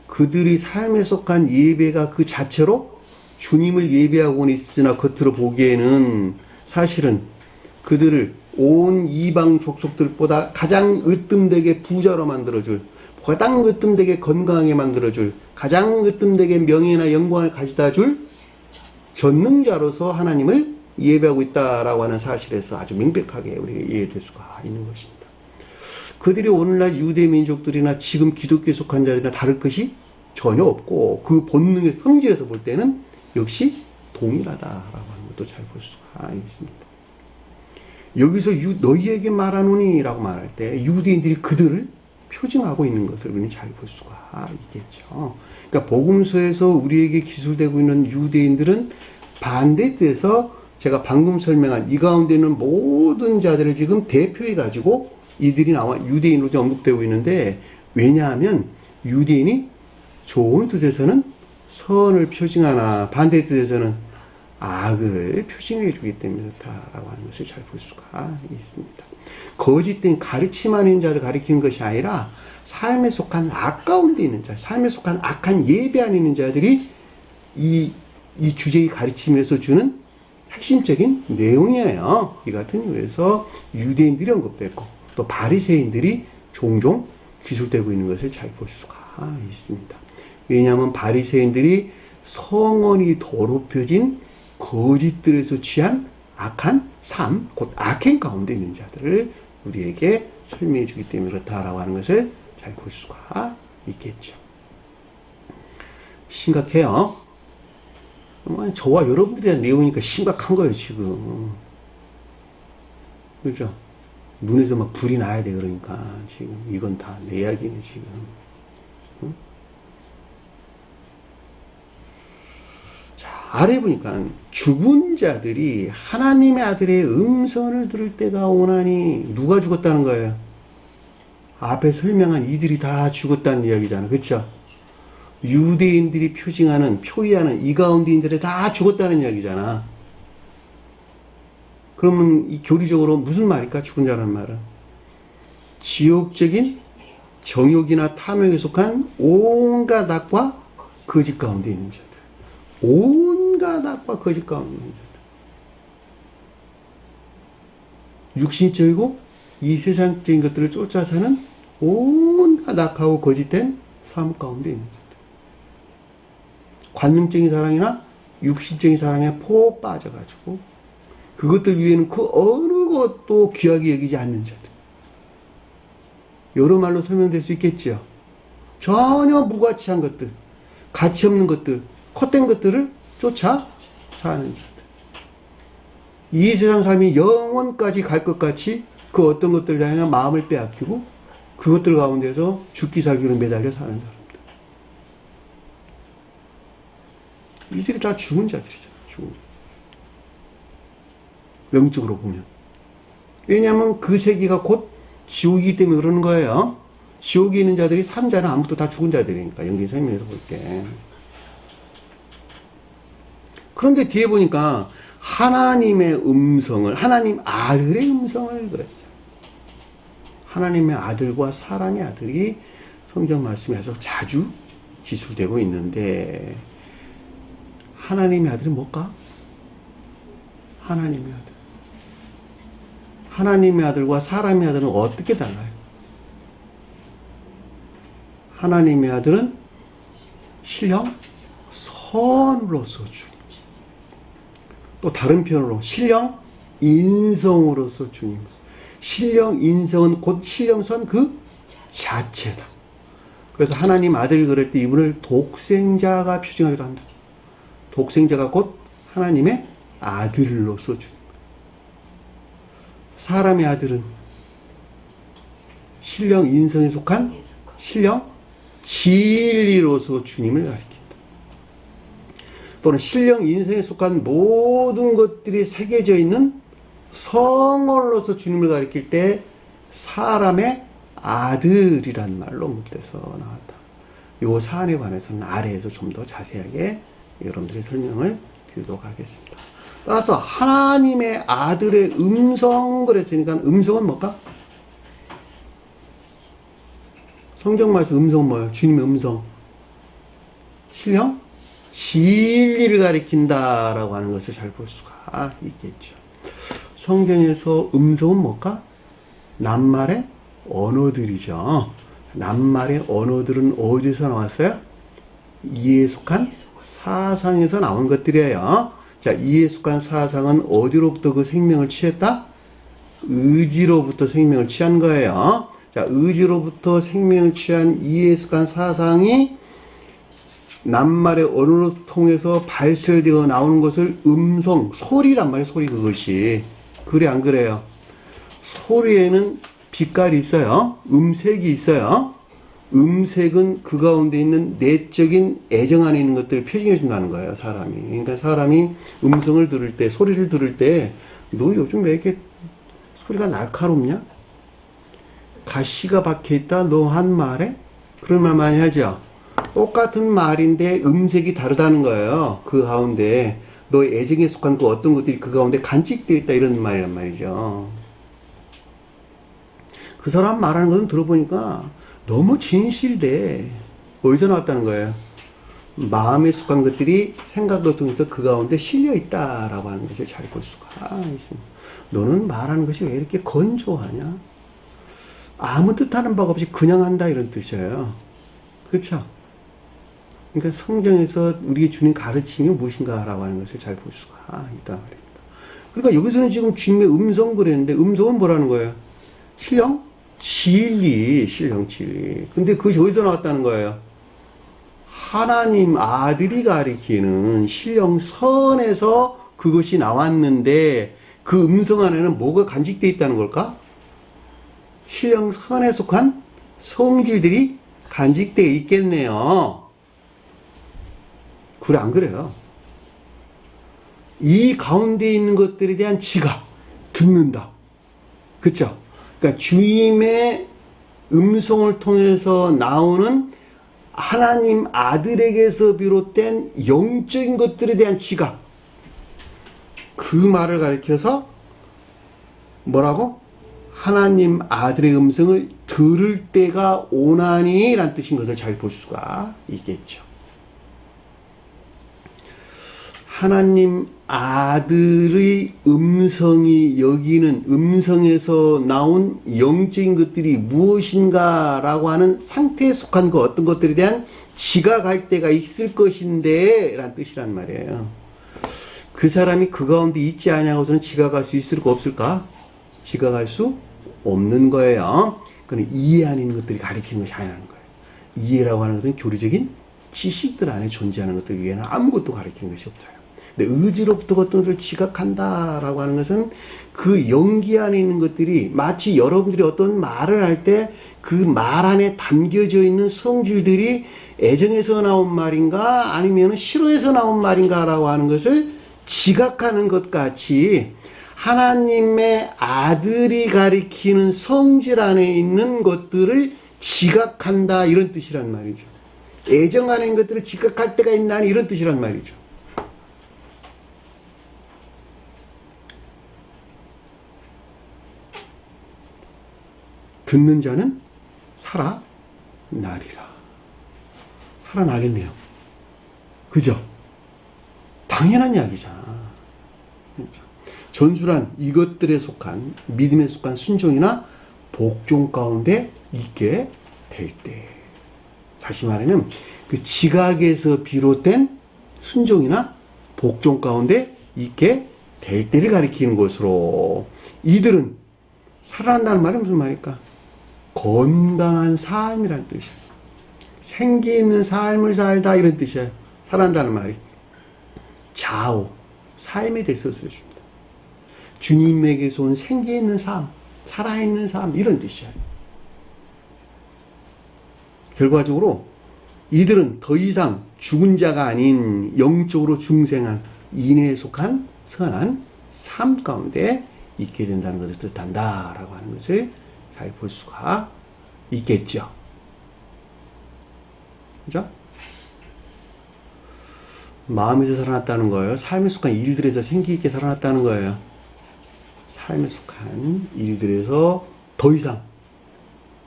[SPEAKER 1] 그들이 삶에 속한 예배가 그 자체로 주님을 예배하고는 있으나 겉으로 보기에는 사실은 그들을 온 이방 족속들보다 가장 으뜸되게 부자로 만들어줄, 가장 으뜸되게 건강하게 만들어줄, 가장 으뜸되게 명예나 영광을 가져다 줄 전능자로서 하나님을 예배하고 있다라고 하는 사실에서 아주 명백하게 우리가 이해될 수가 있는 것입니다. 그들이 오늘날 유대 민족들이나 지금 기독교에 속한 자들이나 다를 것이 전혀 없고 그 본능의 성질에서 볼 때는 역시 동일하다라고 하는 것도 잘 볼 수가 있습니다. 여기서 너희에게 말하노니 라고 말할 때 유대인들이 그들을 표징하고 있는 것을 우리는 잘 볼 수가 있겠죠. 그러니까 복음서에서 우리에게 기술되고 있는 유대인들은 반대 뜻에서 제가 방금 설명한 이 가운데 있는 모든 자들을 지금 대표해 가지고 이들이 나와 유대인으로 언급되고 있는데, 왜냐하면 유대인이 좋은 뜻에서는 선을 표징하나 반대 뜻에서는 악을 표징해 주기 때문에 그렇다라고 하는 것을 잘 볼 수가 있습니다. 거짓된 가르침하는 있는 자를 가리키는 것이 아니라 삶에 속한 악 가운데 있는 자, 삶에 속한 악한 예배 안에 있는 자들이 이 주제의 가르침에서 주는 핵심적인 내용이에요. 이 같은 이유에서 유대인들이 언급됐고 또 바리새인들이 종종 기술되고 있는 것을 잘 볼 수가 있습니다. 왜냐하면 바리새인들이 성원이 더럽혀진 거짓들에서 취한 악한 삶, 곧 악행 가운데 있는 자들을 우리에게 설명해 주기 때문에 그렇다라고 하는 것을 잘 볼 수가 있겠죠. 심각해요. 저와 여러분들의 내용이니까 심각한 거예요, 지금. 그죠? 눈에서 막 불이 나야 돼, 그러니까. 지금. 이건 다 내 이야기네, 지금. 응? 자, 아래 보니까 죽은 자들이 하나님의 아들의 음성을 들을 때가 오나니 누가 죽었다는 거예요? 앞에 설명한 이들이 다 죽었다는 이야기잖아. 그쵸? 유대인들이 표의하는 이 가운데인들이 다 죽었다는 이야기잖아. 그러면 이 교리적으로 무슨 말일까? 죽은 자라는 말은 지옥적인 정욕이나 탐욕에 속한 온갖 악과 거짓 가운데 있는 자들. 온갖 악과 거짓 가운데 있는 자들. 육신적이고 이 세상적인 것들을 쫓아 사는 온갖 악하고 거짓된 삶 가운데 있는 자들. 관념적인 사랑이나 육신적인 사랑에 폭 빠져가지고 그것들 위에는 그 어느 것도 귀하게 여기지 않는 자들. 여러 말로 설명될 수 있겠지요. 전혀 무가치한 것들, 가치 없는 것들, 헛된 것들을 쫓아 사는 자들. 이 세상 삶이 영원까지 갈 것 같이 그 어떤 것들을 향해 마음을 빼앗기고 그것들 가운데서 죽기 살기로 매달려 사는 사람들. 이들이 다 죽은 자들이잖아. 죽은. 영적으로 보면. 왜냐하면 그 세계가 곧 지옥이기 때문에 그러는 거예요. 지옥에 있는 자들이 산 자는 아무것도 다 죽은 자들이니까. 영적인 생명에서 볼 때. 그런데 뒤에 보니까 하나님의 음성을, 하나님 아들의 음성을 그랬어요. 하나님의 아들과 사람의 아들이 성경 말씀에서 자주 기술되고 있는데 하나님의 아들은 뭘까? 하나님의 아들. 하나님의 아들과 사람의 아들은 어떻게 달라요? 하나님의 아들은 신령 선으로서 주님. 또 다른 표현으로 신령 인성으로서 주님. 신령 인성은 곧 신령선 그 자체다. 그래서 하나님 아들 그럴 때 이분을 독생자가 표징하기도 한다. 독생자가 곧 하나님의 아들로서 주님. 사람의 아들은 신령 인성에 속한 신령 진리로서 주님을 가리킨다. 또는 신령 인성에 속한 모든 것들이 새겨져 있는 성월로서 주님을 가리킬 때 사람의 아들이란 말로 언급돼서 나왔다. 이 사안에 관해서는 아래에서 좀 더 자세하게 여러분들이 설명을 드리도록 하겠습니다. 따라서 하나님의 아들의 음성 그랬으니까 음성은 뭘까? 성경 말씀 음성은 뭐예요? 주님의 음성. 신령? 진리를 가리킨다라고 하는 것을 잘 볼 수가 있겠죠. 성경에서 음성은 뭘까? 낱말의 언어들이죠. 낱말의 언어들은 어디서 나왔어요? 이에 속한 사상에서 나온 것들이에요. 자, 이에 속한 사상은 어디로부터 그 생명을 취했다? 의지로부터 생명을 취한 거예요. 자, 의지로부터 생명을 취한 이에 속한 사상이 낱말의 언어를 통해서 발설되어 나오는 것을 음성, 소리란 말이에요. 소리 그것이. 그래 안 그래요? 소리에는 빛깔이 있어요. 음색이 있어요. 음색은 그 가운데 있는 내적인 애정 안에 있는 것들을 표징해 준다는 거예요, 사람이. 그러니까 사람이 음성을 들을 때, 소리를 들을 때, 너 요즘 왜 이렇게 소리가 날카롭냐? 가시가 박혀있다, 너 한 말에? 그런 말 많이 하죠. 똑같은 말인데 음색이 다르다는 거예요. 그 가운데 너의 애정에 속한 그 어떤 것들이 그 가운데 간직되어 있다 이런 말이란 말이죠. 그 사람 말하는 것은 들어보니까 너무 진실돼. 어디서 나왔다는 거예요? 마음에 속한 것들이 생각을 통해서 그 가운데 실려 있다라고 하는 것을 잘 볼 수가 있습니다. 너는 말하는 것이 왜 이렇게 건조하냐? 아무 뜻하는 바가 없이 그냥 한다 이런 뜻이에요. 그렇죠? 그러니까 성경에서 우리에게 주는 가르침이 무엇인가라고 하는 것을 잘 볼 수가 있다 말입니다. 그러니까 여기서는 지금 주님의 음성 그랬는데 음성은 뭐라는 거예요? 신령? 진리, 신령 진리. 근데 그것이 어디서 나왔다는 거예요? 하나님 아들이 가리키는 신령 선에서 그것이 나왔는데 그 음성 안에는 뭐가 간직되어 있다는 걸까? 신령 선에 속한 성질들이 간직되어 있겠네요. 그래, 안 그래요? 이 가운데 있는 것들에 대한 지각, 듣는다. 그쵸? 그러니까 주님의 음성을 통해서 나오는 하나님 아들에게서 비롯된 영적인 것들에 대한 지각. 그 말을 가리켜서 뭐라고? 하나님 아들의 음성을 들을 때가 오나니 라는 뜻인 것을 잘 볼 수가 있겠죠. 하나님 아들의 음성이 여기는 음성에서 나온 영적인 것들이 무엇인가 라고 하는 상태에 속한 그 어떤 것들에 대한 지각할 때가 있을 것인데 라는 뜻이란 말이에요. 그 사람이 그 가운데 있지 않냐고서는 지각할 수 있을까 없을까? 지각할 수 없는 거예요. 그건 이해 안 있는 것들이 가리키는 것이 아니라는 거예요. 이해라고 하는 것은 교리적인 지식들 안에 존재하는 것들 위에는 아무것도 가리키는 것이 없어요. 근데 의지로부터 어떤 것을 지각한다라고 하는 것은 그 영기 안에 있는 것들이 마치 여러분들이 어떤 말을 할 때 그 말 안에 담겨져 있는 성질들이 애정에서 나온 말인가 아니면 싫어에서 나온 말인가라고 하는 것을 지각하는 것 같이 하나님의 아들이 가리키는 성질 안에 있는 것들을 지각한다 이런 뜻이란 말이죠. 애정 안에 있는 것들을 지각할 때가 있나 이런 뜻이란 말이죠. 듣는 자는 살아나리라. 살아나겠네요. 그죠? 당연한 이야기잖아. 전술한 이것들에 속한 믿음에 속한 순종이나 복종 가운데 있게 될 때, 다시 말하면 그 지각에서 비롯된 순종이나 복종 가운데 있게 될 때를 가리키는 것으로 이들은 살아난다는 말이 무슨 말일까? 건강한 삶이란 뜻이에요. 생기 있는 삶을 살다 이런 뜻이에요. 살아난다는 말이 좌우 삶에 대해서 써줍니다. 주님에게서 온 생기 있는 삶, 살아있는 삶 이런 뜻이에요. 결과적으로 이들은 더 이상 죽은 자가 아닌 영적으로 중생한 인애에 속한 선한 삶 가운데 있게 된다는 것을 뜻한다라고 하는 것을 잘 볼 수가 있겠죠. 그죠? 마음에서 살아났다는 거예요. 삶에 속한 일들에서 생기 있게 살아났다는 거예요. 삶에 속한 일들에서 더 이상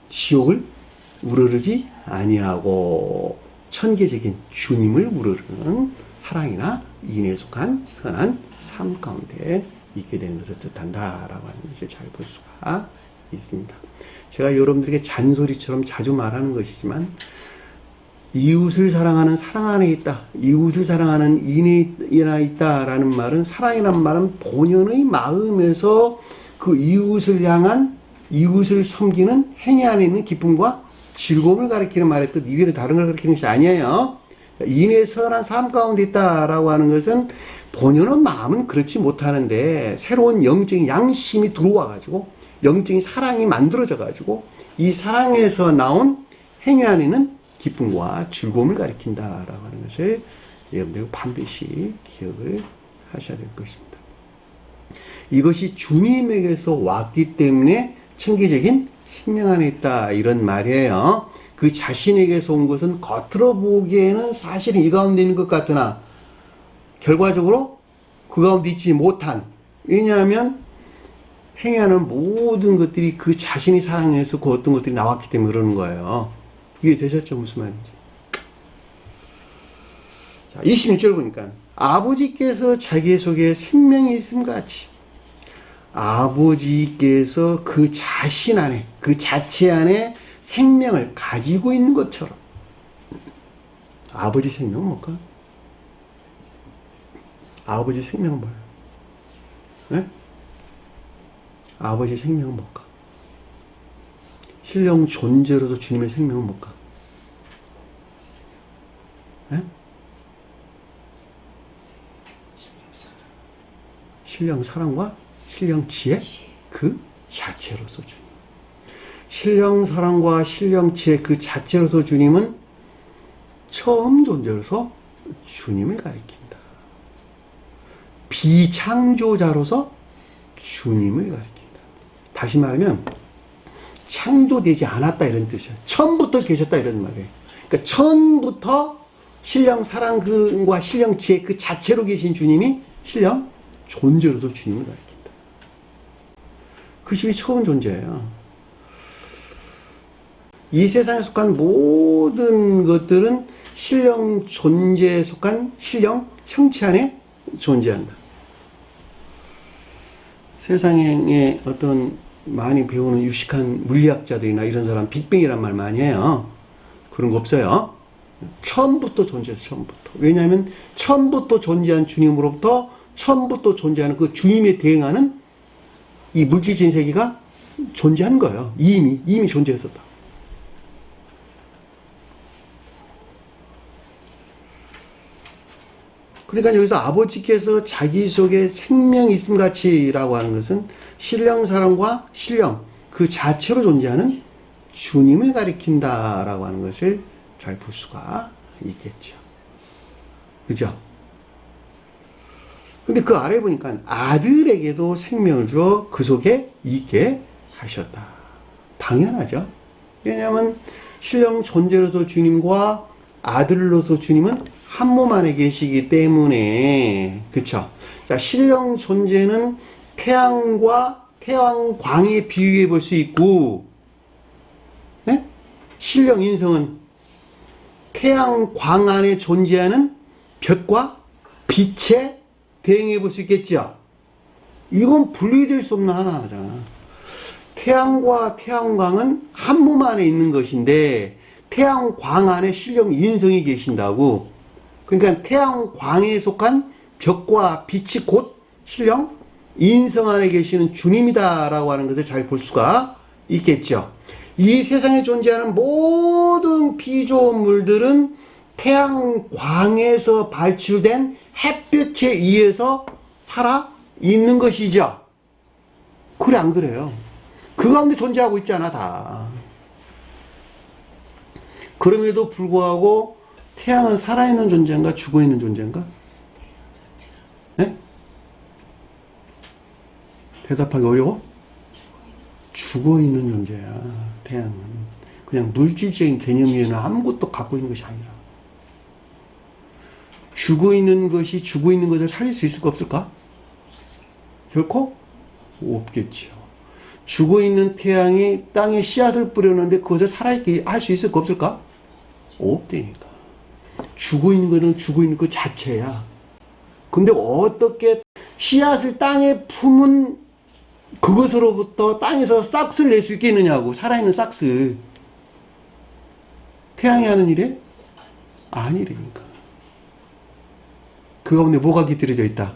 [SPEAKER 1] 지옥을 우러르지 아니하고 천계적인 주님을 우러르는 사랑이나 인애에 속한 선한 삶 가운데 있게 되는 것을 뜻한다라고 하는 것을 잘 볼 수가 있습니다. 제가 여러분들에게 잔소리처럼 자주 말하는 것이지만 이웃을 사랑하는 사랑 안에 있다. 이웃을 사랑하는 인애에 있다라는 말은 사랑이란 말은 본연의 마음에서 그 이웃을 향한 이웃을 섬기는 행위 안에 있는 기쁨과 즐거움을 가리키는 말의 뜻 이외에 다른 걸 가리키는 것이 아니에요. 인애의 선한 삶 가운데 있다라고 하는 것은 본연의 마음은 그렇지 못하는데 새로운 영적인 양심이 들어와 가지고 영적인 사랑이 만들어져 가지고 이 사랑에서 나온 행위 안에는 기쁨과 즐거움을 가리킨다라고 하는 것을 여러분들 반드시 기억을 하셔야 될 것입니다. 이것이 주님에게서 왔기 때문에 천계적인 생명 안에 있다 이런 말이에요. 그 자신에게서 온 것은 겉으로 보기에는 사실은 이 가운데 있는 것 같으나 결과적으로 그 가운데 있지 못한, 왜냐하면 행하는 모든 것들이 그 자신이 사랑해서 그 어떤 것들이 나왔기 때문에 그러는 거예요. 이게 되셨죠? 무슨 말인지. 자, 26절 보니까 아버지께서 자기 속에 생명이 있음 같이 아버지께서 그 자신 안에, 그 자체 안에 생명을 가지고 있는 것처럼. 아버지 생명은 뭘까? 아버지 생명은 뭐예요? 네? 아버지 생명은 뭘까? 신령 존재로도 주님의 생명은 뭘까? 네? 신령 사랑과 신령 지혜 그 자체로서 주님. 신령 사랑과 신령 지혜 그 자체로서 주님은 처음 존재로서 주님을 가리킨다. 비창조자로서 주님을 가리킨다. 다시 말하면 창조되지 않았다 이런 뜻이야. 처음부터 계셨다 이런 말이에요. 그러니까 처음부터 신령 사랑과 신령 지혜 그 자체로 계신 주님이 신령 존재로서 주님을 가리킨다. 그 신이 처음 존재예요. 이 세상에 속한 모든 것들은 신령 존재에 속한 신령 형체 안에 존재한다. 세상에 어떤 많이 배우는 유식한 물리학자들이나 이런 사람 빅뱅이란 말 많이 해요. 그런 거 없어요. 처음부터 존재해서 처음부터. 왜냐하면 처음부터 존재한 주님으로부터 처음부터 존재하는 그 주님에 대응하는 이 물질적인 세계가 존재한 거예요. 이미 존재했었다. 그러니까 여기서 아버지께서 자기 속에 생명이 있음 같이라고 하는 것은 신령 사랑과 신령 그 자체로 존재하는 주님을 가리킨다라고 하는 것을 잘 볼 수가 있겠죠. 그죠? 근데 그 아래 보니까 아들에게도 생명을 주어 그 속에 있게 하셨다. 당연하죠. 왜냐하면 신령 존재로서 주님과 아들로서 주님은 한 몸 안에 계시기 때문에. 그쵸? 자, 신령 존재는 태양과 태양광에 비유해 볼 수 있고, 네? 신령 인성은 태양광 안에 존재하는 볕과 빛에 대응해 볼 수 있겠죠? 이건 분리될 수 없는 하나잖아. 태양과 태양광은 한 몸 안에 있는 것인데, 태양광 안에 신령 인성이 계신다고. 그러니까 태양광에 속한 벽과 빛이 곧 신령 인성 안에 계시는 주님이다라고 하는 것을 잘 볼 수가 있겠죠. 이 세상에 존재하는 모든 피조물들은 태양광에서 발출된 햇볕에 의해서 살아 있는 것이죠. 그래 안 그래요? 그 가운데 존재하고 있잖아 다. 그럼에도 불구하고 태양은 살아있는 존재인가 죽어있는 존재인가? 네? 대답하기 어려워? 죽어있는 존재야. 태양은 그냥 물질적인 개념이나 아무것도 갖고 있는 것이 아니라 죽어있는 것이 죽어있는 것을 살릴 수 있을까 없을까? 결코 없겠죠. 죽어있는 태양이 땅에 씨앗을 뿌렸는데 그것을 살아있게 할 수 있을까 없을까? 없다니까. 죽어있는 것은 죽어있는 것 자체야. 근데 어떻게 씨앗을 땅에 품은 그것으로부터 땅에서 싹스를 낼 수 있겠느냐고. 살아있는 싹스. 태양이 하는 일에? 아니라니까. 그 가운데 뭐가 깃들여져 있다?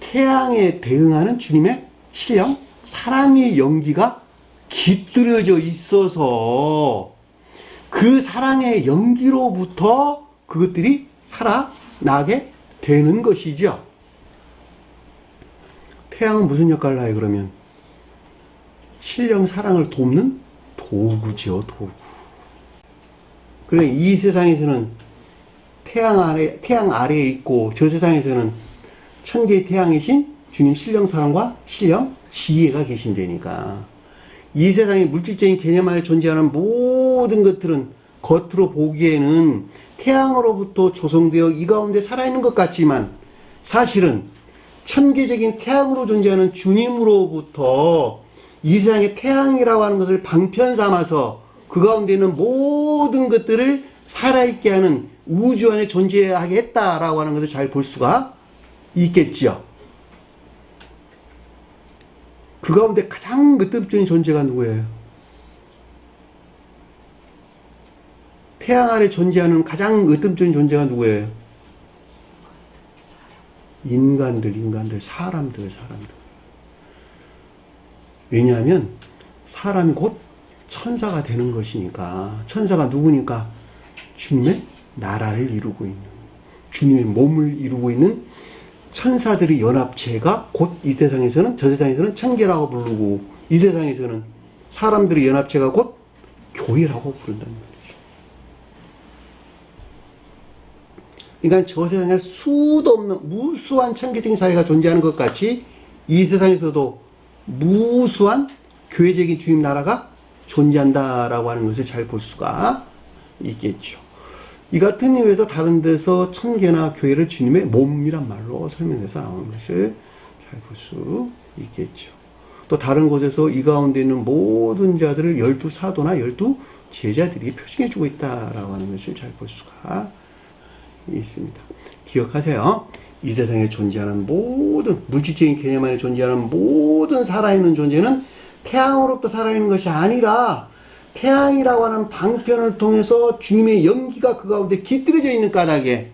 [SPEAKER 1] 태양에 대응하는 주님의 신령 사랑의 연기가 깃들여져 있어서 그 사랑의 연기로부터 그것들이 살아나게 되는 것이죠. 태양은 무슨 역할을 해요 그러면? 신령 사랑을 돕는 도구죠. 도구. 그러니까 이 세상에서는 태양 아래에 있고 저 세상에서는 천개의 태양이신 주님 신령 사랑과 신령 지혜가 계신다니까. 이 세상에 물질적인 개념 안에 존재하는 모든 것들은 겉으로 보기에는 태양으로부터 조성되어 이 가운데 살아있는 것 같지만 사실은 천계적인 태양으로 존재하는 주님으로부터 이 세상의 태양이라고 하는 것을 방편 삼아서 그 가운데 있는 모든 것들을 살아있게 하는 우주 안에 존재하게 했다라고 하는 것을 잘 볼 수가 있겠지요. 그 가운데 가장 으뜸적인 존재가 누구예요? 태양 아래 존재하는 가장 으뜸적인 존재가 누구예요? 인간들, 사람들. 왜냐하면 사람이 곧 천사가 되는 것이니까. 천사가 누구니까? 주님의 나라를 이루고 있는, 주님의 몸을 이루고 있는 천사들의 연합체가 곧 이 세상에서는, 저 세상에서는 천계라고 부르고, 이 세상에서는 사람들의 연합체가 곧 교회라고 부른다는 말이죠. 그러니까 저 세상에 수도 없는 무수한 천계적인 사회가 존재하는 것 같이 이 세상에서도 무수한 교회적인 주님 나라가 존재한다라고 하는 것을 잘 볼 수가 있겠죠. 이 같은 이유에서 다른 데서 천계나 교회를 주님의 몸이란 말로 설명해서 나오는 것을 잘 볼 수 있겠죠. 또 다른 곳에서 이 가운데 있는 모든 자들을 12사도나 12제자들이 표징해주고 있다라고 하는 것을 잘 볼 수가 있습니다. 기억하세요. 이 세상에 존재하는 모든 물질적인 개념 안에 존재하는 모든 살아있는 존재는 태양으로부터 살아있는 것이 아니라 태양이라고 하는 방편을 통해서 주님의 연기가 그 가운데 깃들여져 있는 까닭에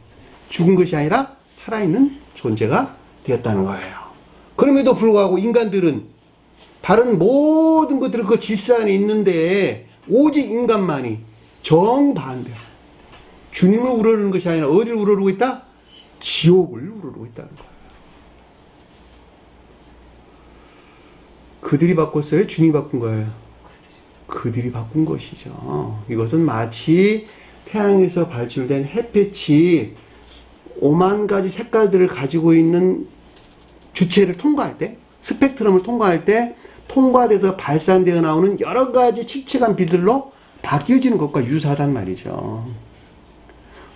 [SPEAKER 1] 죽은 것이 아니라 살아있는 존재가 되었다는 거예요. 그럼에도 불구하고 인간들은 다른 모든 것들은 그 질서 안에 있는데 오직 인간만이 정반대, 주님을 우러르는 것이 아니라 어디를 우러르고 있다? 지옥을 우러르고 있다는 거예요. 그들이 바꿨어요? 주님이 바꾼 거예요? 그들이 바꾼 것이죠. 이것은 마치 태양에서 발출된 햇빛이 5만 가지 색깔들을 가지고 있는 주체를 통과할 때, 스펙트럼을 통과할 때 통과돼서 발산되어 나오는 여러 가지 칙칙한 빛들로 바뀌어지는 것과 유사하단 말이죠.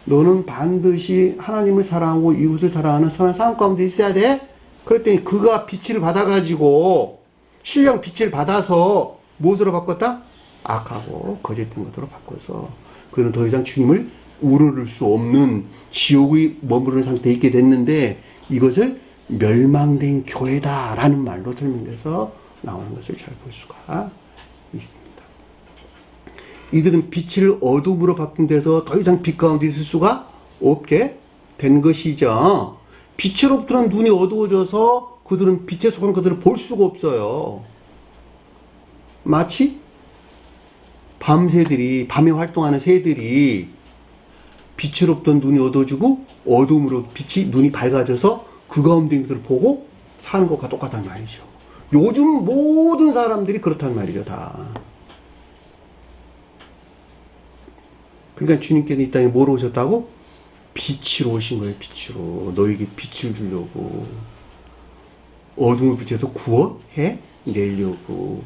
[SPEAKER 1] 너는 반드시 하나님을 사랑하고 이웃을 사랑하는 선한 사람 가운데 있어야 돼? 그랬더니 그가 빛을 받아가지고 신령 빛을 받아서 무엇으로 바꿨다? 악하고 거짓된 것으로 바꿔서 그는 더 이상 주님을 우러를 수 없는 지옥의 머무르는 상태에 있게 됐는데 이것을 멸망된 교회다라는 말로 설명돼서 나오는 것을 잘 볼 수가 있습니다. 이들은 빛을 어둠으로 바꾼 데서 더 이상 빛 가운데 있을 수가 없게 된 것이죠. 빛으로부터는 눈이 어두워져서 그들은 빛에 속한 그들을 볼 수가 없어요. 마치 밤새들이, 밤에 활동하는 새들이 빛으로부터 눈이 어두워지고 어둠으로 눈이 밝아져서 그 가운데 있는 것을 보고 사는 것과 똑같단 말이죠. 요즘 모든 사람들이 그렇단 말이죠, 다. 그러니까 주님께서 이 땅에 뭐로 오셨다고? 빛으로 오신 거예요, 빛으로. 너에게 빛을 주려고. 어둠을 빛에서 구원해 내려고.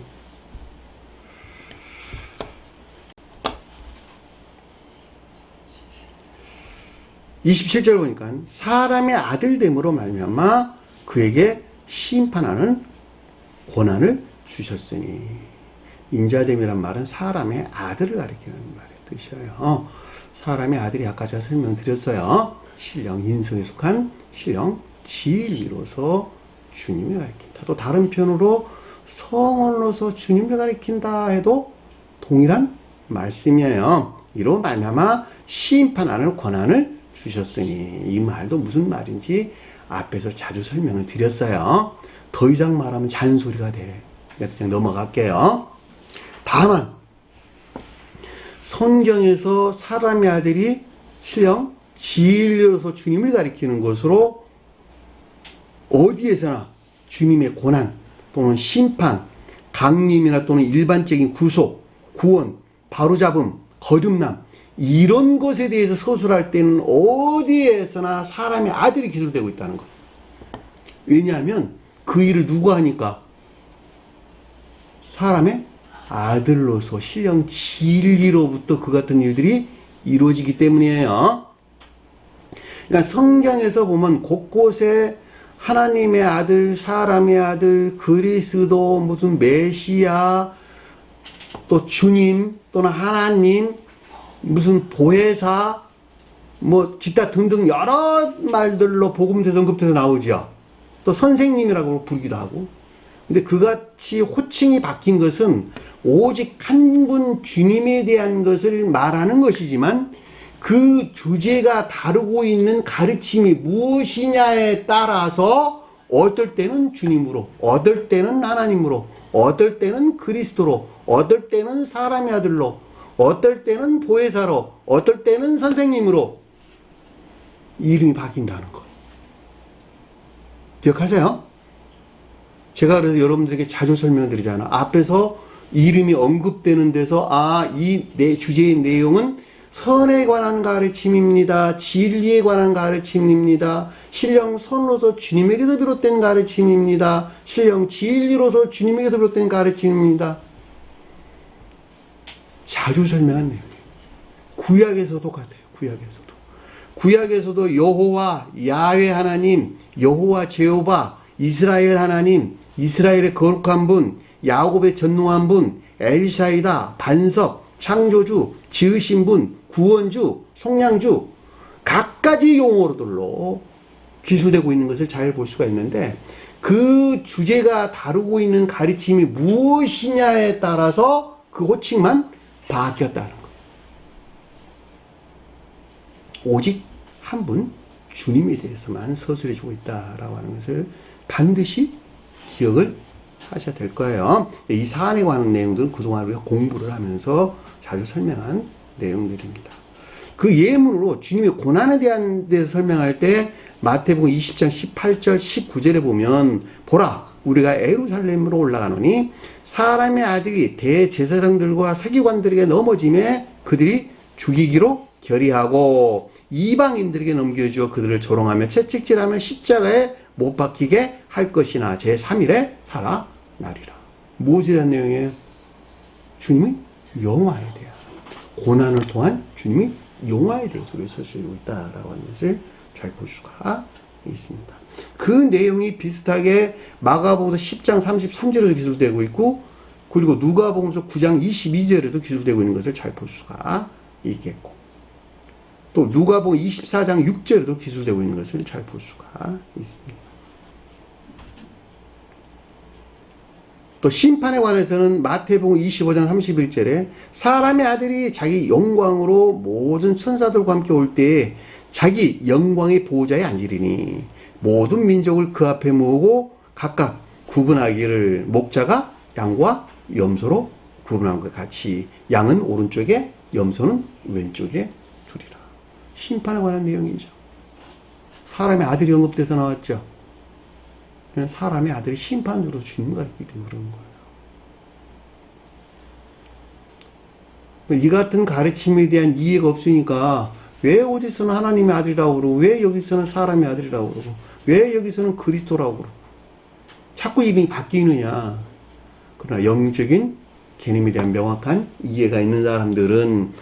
[SPEAKER 1] 27절 보니까 사람의 아들됨으로 말미암아 그에게 심판하는 권한을 주셨으니, 인자됨이란 말은 사람의 아들을 가리키는 말의 뜻이에요. 사람의 아들이 아까 제가 설명드렸어요. 신령 인성에 속한 신령 진리로서 주님을 가리킨다. 또 다른 편으로 성원으로서 주님을 가리킨다 해도 동일한 말씀이에요. 이로 말미암아 심판하는 권한을 주셨으니, 이 말도 무슨 말인지 앞에서 자주 설명을 드렸어요. 더 이상 말하면 잔소리가 돼. 그냥 넘어갈게요. 다만 성경에서 사람의 아들이 신령 진리로서 주님을 가리키는 것으로 어디에서나 주님의 고난 또는 심판, 강림이나 또는 일반적인 구속, 구원, 바로잡음, 거듭남, 이런 것에 대해서 서술할 때는 어디에서나 사람의 아들이 기술되고 있다는 거예요. 왜냐하면 그 일을 누가 하니까? 사람의 아들로서 신령 진리로부터 그 같은 일들이 이루어지기 때문이에요. 그러니까 성경에서 보면 곳곳에 하나님의 아들, 사람의 아들, 그리스도, 무슨 메시아, 또 주님, 또는 하나님, 무슨 보혜사, 뭐 기타 등등 여러 말들로 복음에서 언급돼서 나오죠. 또 선생님이라고 부르기도 하고. 근데 그같이 호칭이 바뀐 것은 오직 한 분 주님에 대한 것을 말하는 것이지만 그 주제가 다루고 있는 가르침이 무엇이냐에 따라서 어떨 때는 주님으로, 어떨 때는 하나님으로, 어떨 때는 그리스도로, 어떨 때는 사람의 아들로, 어떨 때는 보혜사로, 어떨 때는 선생님으로 이름이 바뀐다는 것. 기억하세요? 제가 그래서 여러분들에게 자주 설명드리잖아. 앞에서 이름이 언급되는 데서 이 내 주제의 내용은 선에 관한 가르침입니다. 진리에 관한 가르침입니다. 신령 선으로서 주님에게서 비롯된 가르침입니다. 신령 진리로서 주님에게서 비롯된 가르침입니다. 자주 설명한 내용이에요. 구약에서도 같아요. 구약에서도 여호와 야훼 하나님, 여호와 제호바, 이스라엘 하나님, 이스라엘의 거룩한 분, 야곱의 전능한 분, 엘샤이다, 반석, 창조주, 지으신 분, 구원주, 속량주, 각가지 용어들로 기술되고 있는 것을 잘 볼 수가 있는데 그 주제가 다루고 있는 가르침이 무엇이냐에 따라서 그 호칭만 바뀌었다는 것. 오직 한 분 주님에 대해서만 서술해주고 있다라고 하는 것을 반드시 기억을 하셔야 될 거예요. 이 사안에 관한 내용들은 그동안 우리가 공부를 하면서 자주 설명한 내용들입니다. 그 예문으로 주님의 고난에 대한 데서 설명할 때 마태복음 20장 18절 19절에 보면 보라 우리가 예루살렘으로 올라가노니 사람의 아들이 대제사장들과 서기관들에게 넘어짐에 그들이 죽이기로 결의하고 이방인들에게 넘겨주어 그들을 조롱하며 채찍질하며 십자가에 못 박히게 할 것이나 제3일에 살아나리라. 무엇에 대한 내용이에요? 주님이 영화에 대한 고난을 통한 주님이 영화에 대해서 우리 서술하고 있다라고 하는 것을 잘 볼 수가 있습니다. 그 내용이 비슷하게 마가복음서 10장 33절에도 기술되고 있고 그리고 누가복음서 9장 22절에도 기술되고 있는 것을 잘 볼 수가 있겠고 또 누가복음 24장 6절에도 기술되고 있는 것을 잘 볼 수가 있습니다. 또 심판에 관해서는 마태복음 25장 31절에 사람의 아들이 자기 영광으로 모든 천사들과 함께 올 때에 자기 영광의 보호자에 앉으리니 모든 민족을 그 앞에 모으고 각각 구분하기를 목자가 양과 염소로 구분한 것 같이 양은 오른쪽에 염소는 왼쪽에 두리라. 심판에 관한 내용이죠. 사람의 아들이 언급돼서 나왔죠. 사람의 아들이 심판으로 주님과 있기 때문에 그런 거예요. 이 같은 가르침에 대한 이해가 없으니까 왜 어디서는 하나님의 아들이라고 그러고 왜 여기서는 사람의 아들이라고 그러고 왜 여기서는 그리스도라고 그러고 자꾸 이름이 바뀌느냐. 그러나 영적인 개념에 대한 명확한 이해가 있는 사람들은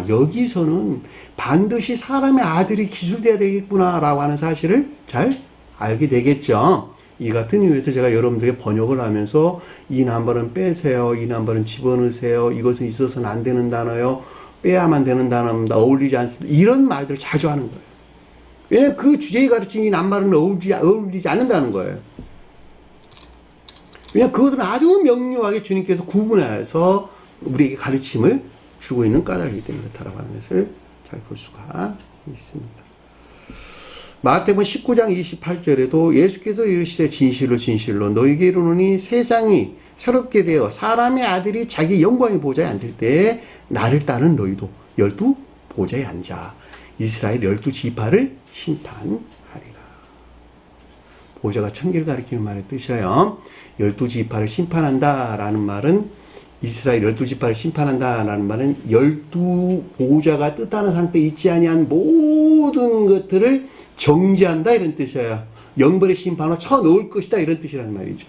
[SPEAKER 1] 여기서는 반드시 사람의 아들이 기술돼야 되겠구나 라고 하는 사실을 잘 알게 되겠죠. 이 같은 이유에서 제가 여러분들에게 번역을 하면서 이 넘버는 빼세요. 이 넘버는 집어넣으세요. 이것은 있어서는 안 되는 단어요. 빼야만 되는 단어입니다. 어울리지 않습니다. 이런 말들을 자주 하는 거예요. 왜냐하면 그 주제의 가르침이 이 넘버는 어울리지 않는다는 거예요. 왜냐하면 그것은 아주 명료하게 주님께서 구분해서 우리에게 가르침을 주고 있는 까닭이기 때문에 그렇다고 하는 것을 잘 볼 수가 있습니다. 마태복음 19장 28절에도 예수께서 이르시되 진실로 진실로 너희에게 이르노니 세상이 새롭게 되어 사람의 아들이 자기 영광의 보좌에 앉을 때에 나를 따른 너희도 12 보좌에 앉아 이스라엘 12지파를 심판하리라. 보좌가 천계를 가리키는 말의 뜻이에요. 12지파를 심판한다라는 말은 이스라엘 12지파를 심판한다라는 말은 12보좌가 뜻하는 상태에 있지 아니한 모든 것들을 정지한다 이런 뜻이에요. 영벌의 심판으로 쳐넣을 것이다 이런 뜻이란 말이죠.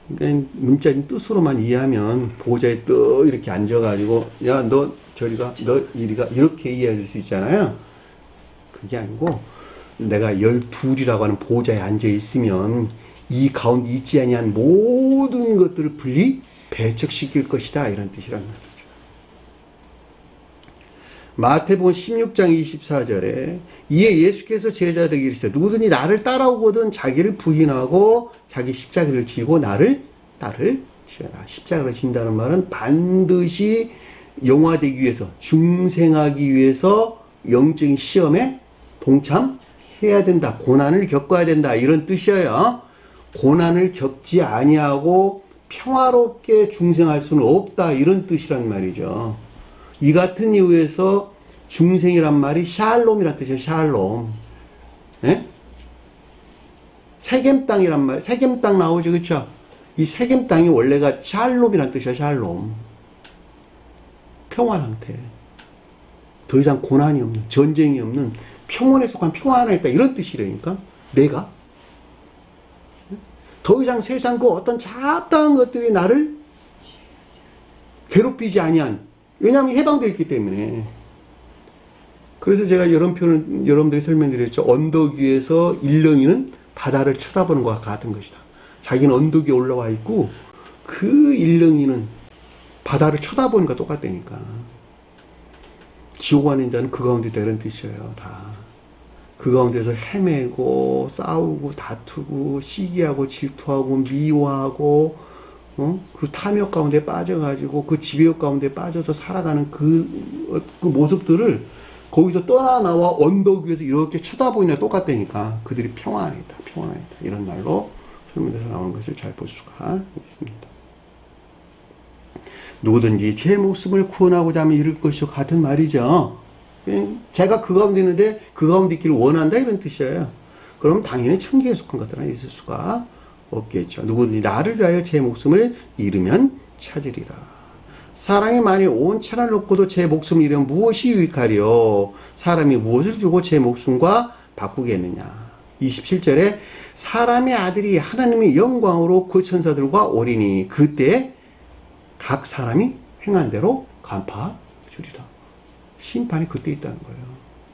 [SPEAKER 1] 그러니까 문자인 뜻으로만 이해하면 보호자에 떠 이렇게 앉아가지고 야 너 저리가 너 이리가 이렇게 이해할 수 있잖아요. 그게 아니고 내가 12이라고 하는 보호자에 앉아 있으면 이 가운데 있지 아니한 모든 것들을 분리 배척시킬 것이다 이런 뜻이란 말이죠. 마태복음 16장 24절에 이에 예수께서 제자들에게 이르시되 누구든지 나를 따라오거든 자기를 부인하고 자기 십자가를 지고 나를 따르시라. 십자가를 진다는 말은 반드시 영화되기 위해서 중생하기 위해서 영적인 시험에 동참해야 된다. 고난을 겪어야 된다. 이런 뜻이에요. 고난을 겪지 아니하고 평화롭게 중생할 수는 없다. 이런 뜻이란 말이죠. 이 같은 이유에서 중생이란 말이 샬롬이란 뜻이에요. 샬롬. 예? 세겜 땅이란 말, 세겜 땅 나오죠. 그쵸? 이 세겜 땅이 원래가 샬롬이란 뜻이에요. 샬롬. 평화 상태. 더 이상 고난이 없는, 전쟁이 없는 평온에 속한 평화 안에 있다. 이런 뜻이라니까. 내가. 더 이상 세상 그 어떤 잡다한 것들이 나를 괴롭히지 아니한, 왜냐하면 해방되어 있기 때문에. 그래서 제가 이런 표현을 여러분들이 설명드렸죠. 언덕 위에서 일렁이는 바다를 쳐다보는 것과 같은 것이다. 자기는 언덕 위에 올라와 있고 그 일렁이는 바다를 쳐다보는 것과 똑같다니까. 지옥 안에 자는 그 가운데 있다 이런 뜻이에요. 다. 그 가운데서 헤매고 싸우고 다투고 시기하고 질투하고 미워하고 그 탐욕 가운데 빠져가지고 그 지배욕 가운데 빠져서 살아가는 그 모습들을 거기서 떠나 나와 언덕 위에서 이렇게 쳐다보니까 똑같다니까. 그들이 평화 안에 있다. 평화 안에 있다. 이런 말로 설명돼서 나오는 것을 잘 볼 수가 있습니다. 누구든지 제 목숨을 구원하고자 하면 이룰 것이요 같은 말이죠. 제가 그 가운데 있는데 그 가운데 있기를 원한다 이런 뜻이에요. 그럼 당연히 천국에 속한 것들은 있을 수가 없겠죠. 누구든지 나를 위하여 제 목숨을 잃으면 찾으리라. 사람이 만일 온 천하를 놓고도 제 목숨을 잃으면 무엇이 유익하리요? 사람이 무엇을 주고 제 목숨과 바꾸겠느냐? 27절에 사람의 아들이 하나님의 영광으로 그 천사들과 오리니 그때 각 사람이 행한 대로 갚아주리라. 심판이 그때 있다는 거예요.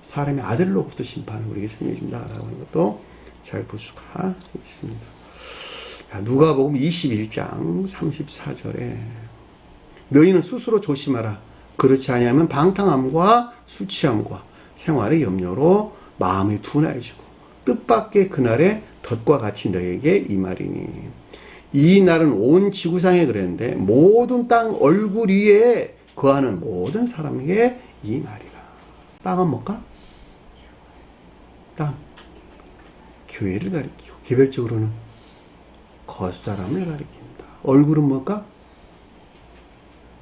[SPEAKER 1] 사람의 아들로부터 심판을 우리에게 설명해 준다라고 하는 것도 잘 볼 수가 있습니다. 누가복음 21장 34절에 너희는 스스로 조심하라. 그렇지 아니하면 방탕함과 술취함과 생활의 염려로 마음이 둔해지고 뜻밖의 그날에 덫과 같이 너에게 임하리니 이 날은 온 지구상에 그랬는데 모든 땅 얼굴 위에 거하는 모든 사람에게 임하리라. 땅은 뭘까? 땅. 교회를 가리키고 개별적으로는 겉사람을 가리킵니다. 얼굴은 뭘까?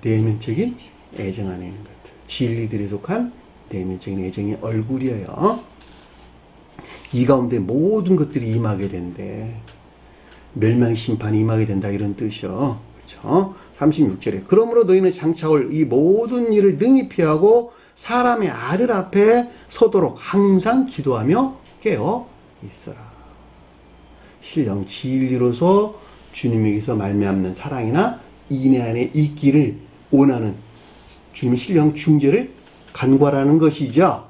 [SPEAKER 1] 내면적인 애정 안에 있는 것들. 진리들에 속한 내면적인 애정의 얼굴이에요. 이 가운데 모든 것들이 임하게 된대. 멸망 심판이 임하게 된다 이런 뜻이요. 그렇죠? 36절에 그러므로 너희는 장차올 이 모든 일을 능히 피하고 사람의 아들 앞에 서도록 항상 기도하며 깨어 있어라. 신령 진리로서 주님에게서 말미암는 사랑이나 인애 안에 있기를 원하는 주님의 신령 중재를 간구하라는 것이죠.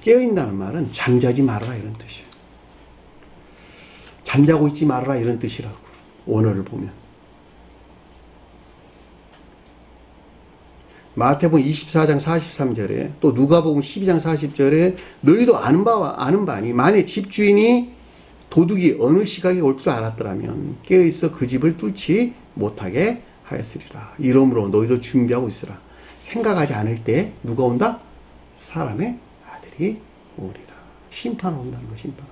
[SPEAKER 1] 깨어있다는 말은 잠자지 말아라 이런 뜻이에요. 잠자고 있지 말아라 이런 뜻이라고. 원어를 보면. 마태복음 24장 43절에 또 누가복음 12장 40절에 너희도 아는 바니 만일 집주인이 도둑이 어느 시각에 올 줄 알았더라면 깨어있어 그 집을 뚫지 못하게 하였으리라. 이러므로 너희도 준비하고 있으라. 생각하지 않을 때 누가 온다? 사람의 아들이 오리라. 심판 온다는 거 심판.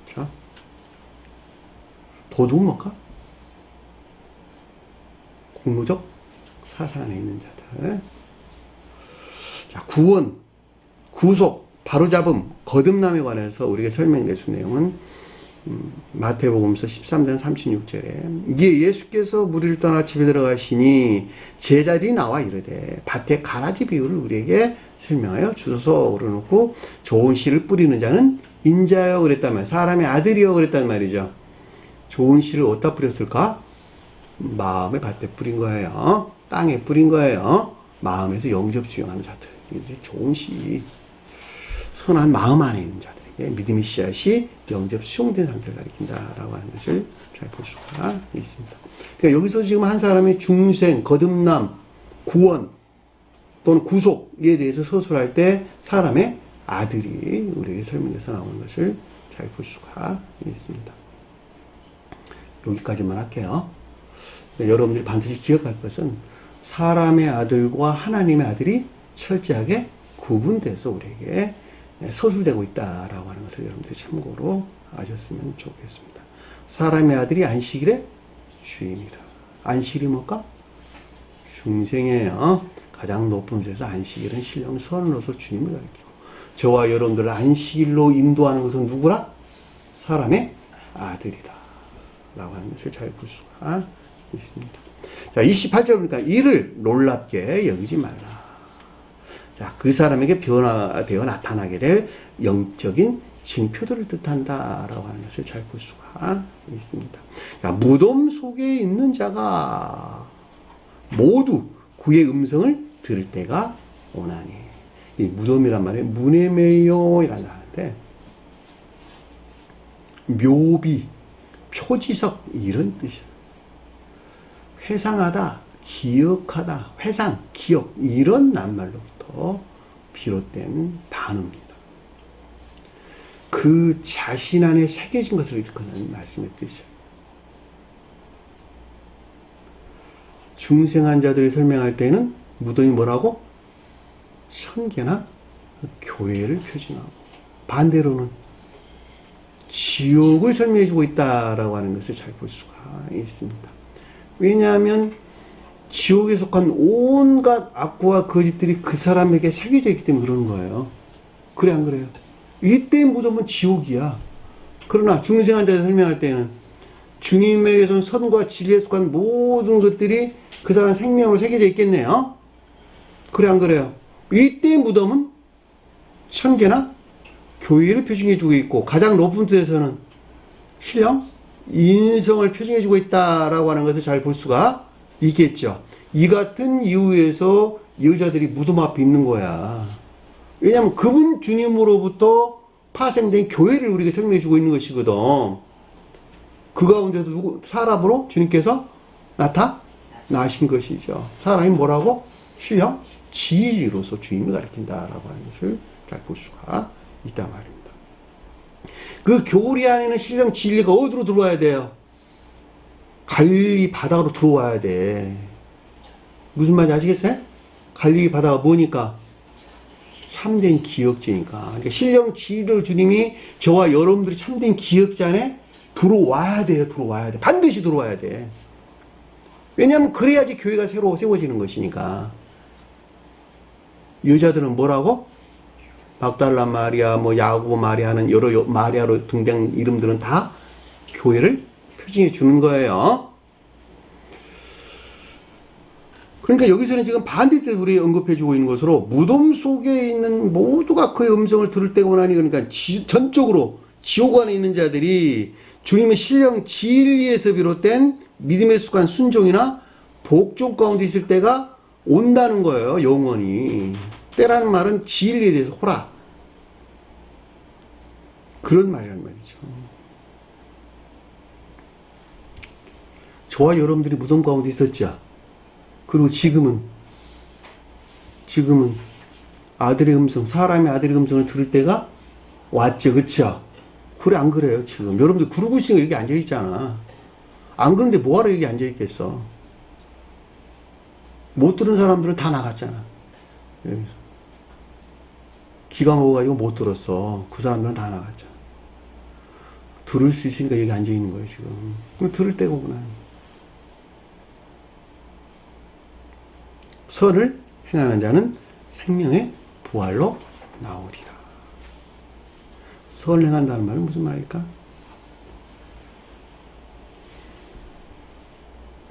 [SPEAKER 1] 자, 도둑은 뭘까? 공로적 사상 안에 있는 자들. 자, 구원, 구속, 바로잡음, 거듭남에 관해서 우리가 설명해 준 내용은 마태복음서 13장 36절에 이에 예수께서 무리를 떠나 집에 들어가시니 제자들이 나와 이르되 밭에 가라지 비유를 우리에게 설명하여 주소서 그러놓고 좋은 씨를 뿌리는 자는 인자여 그랬단 말이에요. 사람의 아들이여 그랬단 말이죠. 좋은 씨를 어디다 뿌렸을까? 마음의 밭에 뿌린 거예요. 땅에 뿌린 거예요. 마음에서 영접 수용하는 자들. 이제 좋은 씨, 선한 마음 안에 있는 자들에게 믿음의 씨앗이 영접 수용된 상태를 가리킨다라고 하는 것을 잘 볼 수가 있습니다. 그러니까 여기서 지금 한 사람의 중생, 거듭남, 구원 또는 구속에 대해서 서술할 때 사람의 아들이 우리에게 설명해서 나오는 것을 잘 볼 수가 있습니다. 여기까지만 할게요. 여러분들이 반드시 기억할 것은 사람의 아들과 하나님의 아들이 철저하게 구분돼서 우리에게 서술되고 있다라고 하는 것을 여러분들이 참고로 아셨으면 좋겠습니다. 사람의 아들이 안식일의 주인이라. 안식일이 뭘까? 중생이에요. 가장 높은 곳에서 안식일은 신령 선으로서 주님을 가리키고, 저와 여러분들을 안식일로 인도하는 것은 누구라? 사람의 아들이다 라고 하는 것을 잘 볼 수가 있습니다. 자, 28절 보니까 이를 놀랍게 여기지 말라. 자, 그 사람에게 변화되어 나타나게 될 영적인 징표들을 뜻한다라고 하는 것을 잘 볼 수가 있습니다. 자, 무덤 속에 있는 자가 모두 그의 음성을 들을 때가 오나니. 이 무덤이란 말에 문에메요이라는 하는데, 묘비, 표지석 이런 뜻이에요. 회상하다, 기억하다, 회상, 기억 이런 낱말로부터 비롯된 단어입니다. 그 자신 안에 새겨진 것을 일컫는 말씀의 뜻이에요. 중생한 자들이 설명할 때는 무덤이 뭐라고? 천계나 교회를 표징하고, 반대로는 지옥을 설명해주고 있다라고 하는 것을 잘 볼 수가 있습니다. 왜냐하면 지옥에 속한 온갖 악과 거짓들이 그 사람에게 새겨져 있기 때문에 그러는 거예요. 그래 안 그래요? 이때 무덤은 지옥이야. 그러나 중생한 자들 설명할 때는 주님에게선 선과 진리에 속한 모든 것들이 그 사람 생명으로 새겨져 있겠네요. 그래 안 그래요? 이때 무덤은 천계나 교회를 표징해주고 있고, 가장 높은 데서는 신령 인성을 표징해주고 있다라고 하는 것을 잘 볼 수가 있겠죠. 이 같은 이유에서 여자들이 무덤 앞에 있는 거야. 왜냐하면 그분 주님으로부터 파생된 교회를 우리에게 설명해주고 있는 것이거든. 그 가운데서 누구 사람으로 주님께서 나타나신 것이죠. 사람이 뭐라고? 신령 진리로서 주님을 가리킨다라고 하는 것을 잘 볼 수가 있단 말입니다. 그 교리 안에는 신령 진리가 어디로 들어와야 돼요? 갈릴리 바다로 들어와야 돼. 무슨 말인지 아시겠어요? 갈릴리 바다가 뭐니까? 참된 기억자니까. 그러니까 신령 진리를 주님이 저와 여러분들이 참된 기억자 안에 들어와야 돼요. 들어와야 돼. 반드시 들어와야 돼. 왜냐하면 그래야지 교회가 새로 세워지는 것이니까. 여자들은 뭐라고? 막달라 마리아, 야고보 마리아는 여러 마리아로 등장 이름들은 다 교회를 표징해 주는 거예요. 그러니까 여기서는 지금 반대뜻 우리 언급해 주고 있는 것으로, 무덤 속에 있는 모두가 그의 음성을 들을 때가 오나니, 그러니까 전적으로 지옥 안에 있는 자들이 주님의 신령 진리에서 비롯된 믿음에 속한 순종이나 복종 가운데 있을 때가 온다는 거예요. 영원히. 때라는 말은 진리에 대해서 호라, 그런 말이란 말이죠. 저와 여러분들이 무덤 가운데 있었죠. 그리고 지금은 아들의 음성, 사람의 아들의 음성을 들을 때가 왔죠. 그쵸? 그래 안 그래요? 지금 여러분들 그러고 있으니까 여기 앉아있잖아. 안 그런데 뭐하러 여기 앉아있겠어? 못 들은 사람들은 다 나갔잖아. 여기서. 기가 먹어가지고 못 들었어. 그 사람들은 다 나갔잖아. 들을 수 있으니까 여기 앉아있는 거예요, 지금. 그럼 들을 때가 오구나. 선을 행하는 자는 생명의 부활로 나오리라. 선을 행한다는 말은 무슨 말일까?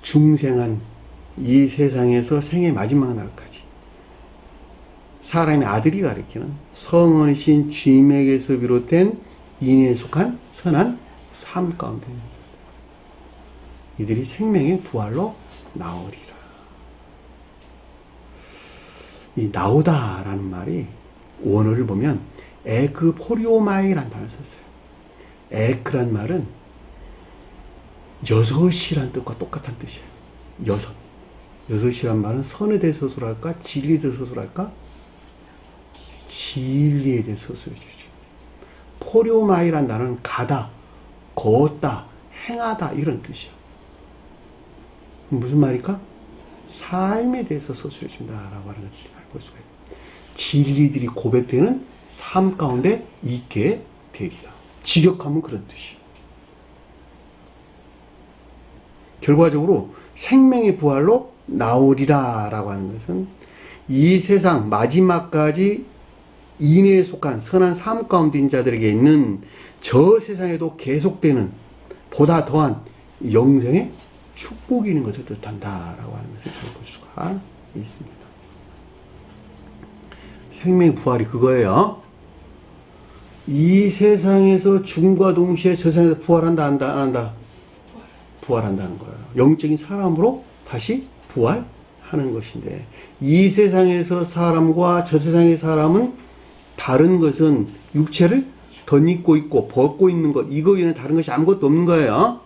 [SPEAKER 1] 중생한 이 세상에서 생의 마지막 날까지 사람의 아들이 가리키는 성원이신 주님에게서 비롯된 인에 속한 선한 삶 가운데 있는 자들. 이들이 생명의 부활로 나오리라. 이 나오다라는 말이 원어를 보면 에그포리오마이라는 단어를 썼어요. 에크란 말은 여섯이란 뜻과 똑같은 뜻이에요. 여섯. 여섯이란 말은 선에 대해 서술할까? 진리에 대해 서술할까? 진리에 대해 서술해 주죠. 포리오마이란 단어는 가다, 걷다, 행하다 이런 뜻이야. 무슨 말일까? 삶에 대해서 서술해 준다라고 하는 것을 볼 수가 있어요. 진리들이 고백되는 삶 가운데 있게 되리라. 직역하면 그런 뜻이에요. 결과적으로 생명의 부활로 나오리라 라고 하는 것은 이 세상 마지막까지 인애에 속한 선한 삶 가운데 있는 자들에게 있는 저 세상에도 계속되는 보다 더한 영생의 축복이 있는 것을 뜻한다 라고 하는 것을 잘 볼 수가 있습니다. 생명의 부활이 그거예요. 이 세상에서 죽음과 동시에 저 세상에서 부활한다 안 한다? 부활한다는 거예요. 영적인 사람으로 다시 부활하는 것인데 이 세상에서 사람과 저 세상의 사람은 다른 것은 육체를 덧입고 있고 벗고 있는 것, 이거 외에는 다른 것이 아무것도 없는 거예요.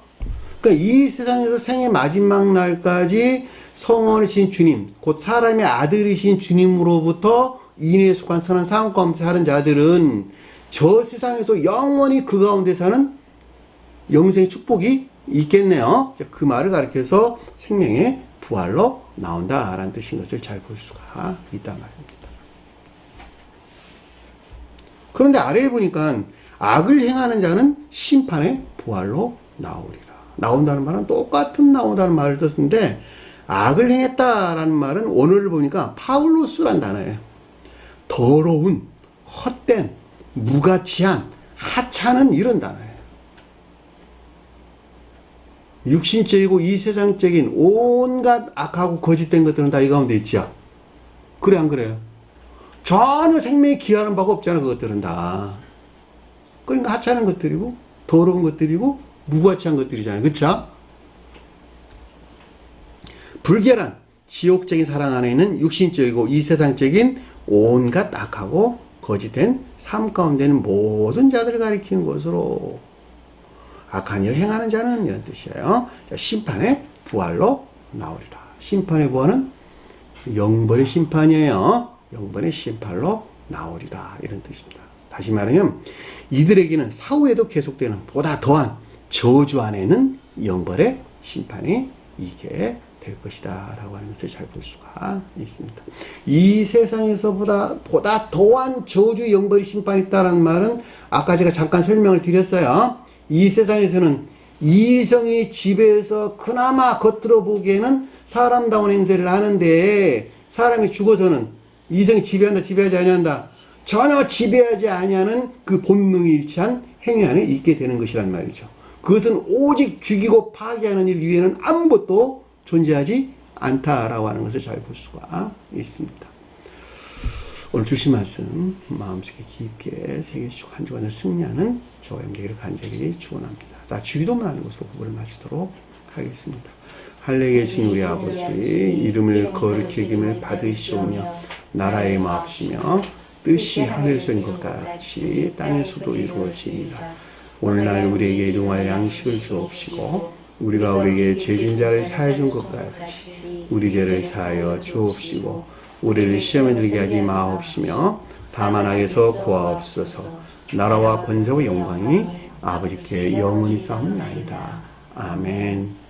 [SPEAKER 1] 그러니까 이 세상에서 생의 마지막 날까지 성원이신 주님, 곧 사람의 아들이신 주님으로부터 인애에 속한 선한 삶 가운데 사는 자들은 저 세상에서 영원히 그 가운데 사는 영생의 축복이 있겠네요. 그 말을 가리켜서 생명의 부활로 나온다라는 뜻인 것을 잘 볼 수가 있단 말입니다. 그런데 아래에 보니까 악을 행하는 자는 심판의 부활로 나오리라. 나온다는 말은 똑같은 나온다는 말을 뜻인데 악을 행했다라는 말은 원어를 보니까 파울로스란 단어예요. 더러운, 헛된, 무가치한, 하찮은 이런 단어예요. 육신적이고 이 세상적인 온갖 악하고 거짓된 것들은 다 이 가운데 있지요. 그래 안 그래요? 전혀 생명에 기하는 바가 없잖아. 그것들은 다. 그러니까 하찮은 것들이고 더러운 것들이고 무가치한 것들이잖아요. 그렇죠? 불결한 지옥적인 사랑 안에 있는 육신적이고 이 세상적인 온갖 악하고 거짓된 삶 가운데 있는 모든 자들을 가리키는 것으로 악한 일을 행하는 자는 이런 뜻이에요. 심판의 부활로 나오리라. 심판의 부활은 영벌의 심판이에요. 영벌의 심판로 나오리라 이런 뜻입니다. 다시 말하면 이들에게는 사후에도 계속되는 보다 더한 저주 안에는 영벌의 심판이 이게 될 것이다 라고 하는 것을 잘 볼 수가 있습니다. 이 세상에서 보다 더한 저주 영벌의 심판이 있다는 말은 아까 제가 잠깐 설명을 드렸어요. 이 세상에서는 이성이 지배해서 그나마 겉으로 보기에는 사람다운 행세를 하는데 사람이 죽어서는 이성이 지배한다 지배하지 아니한다? 전혀 지배하지 아니하는 그 본능이 일치한 행위 안에 있게 되는 것이란 말이죠. 그것은 오직 죽이고 파괴하는 일 위에는 아무것도 존재하지 않다라고 하는 것을 잘 볼 수가 있습니다. 오늘 주신 말씀 마음속에 깊게 새기시고 한 주간을 승리하는 저와 형제를 간절히 축원합니다. 다 주기도만 하는 것으로 구분을 마치도록 하겠습니다. 할례 계신 우리 아버지 이름을 거룩히 여김을 받으시오며 나라의 마옵시며 뜻이 하늘에서 것 같이 땅에서도 이루어지리라. 오늘날 우리에게 일용할 양식을 주옵시고 우리가 우리에게 죄진 자를 사해 준 것 같이 우리 죄를 사하여 주옵시고 우리를 시험에 들게 하지 마옵시며 다만 악에서 구하옵소서. 나라와 권세와 영광이 아버지께 영원히 싸움나이다. 아멘.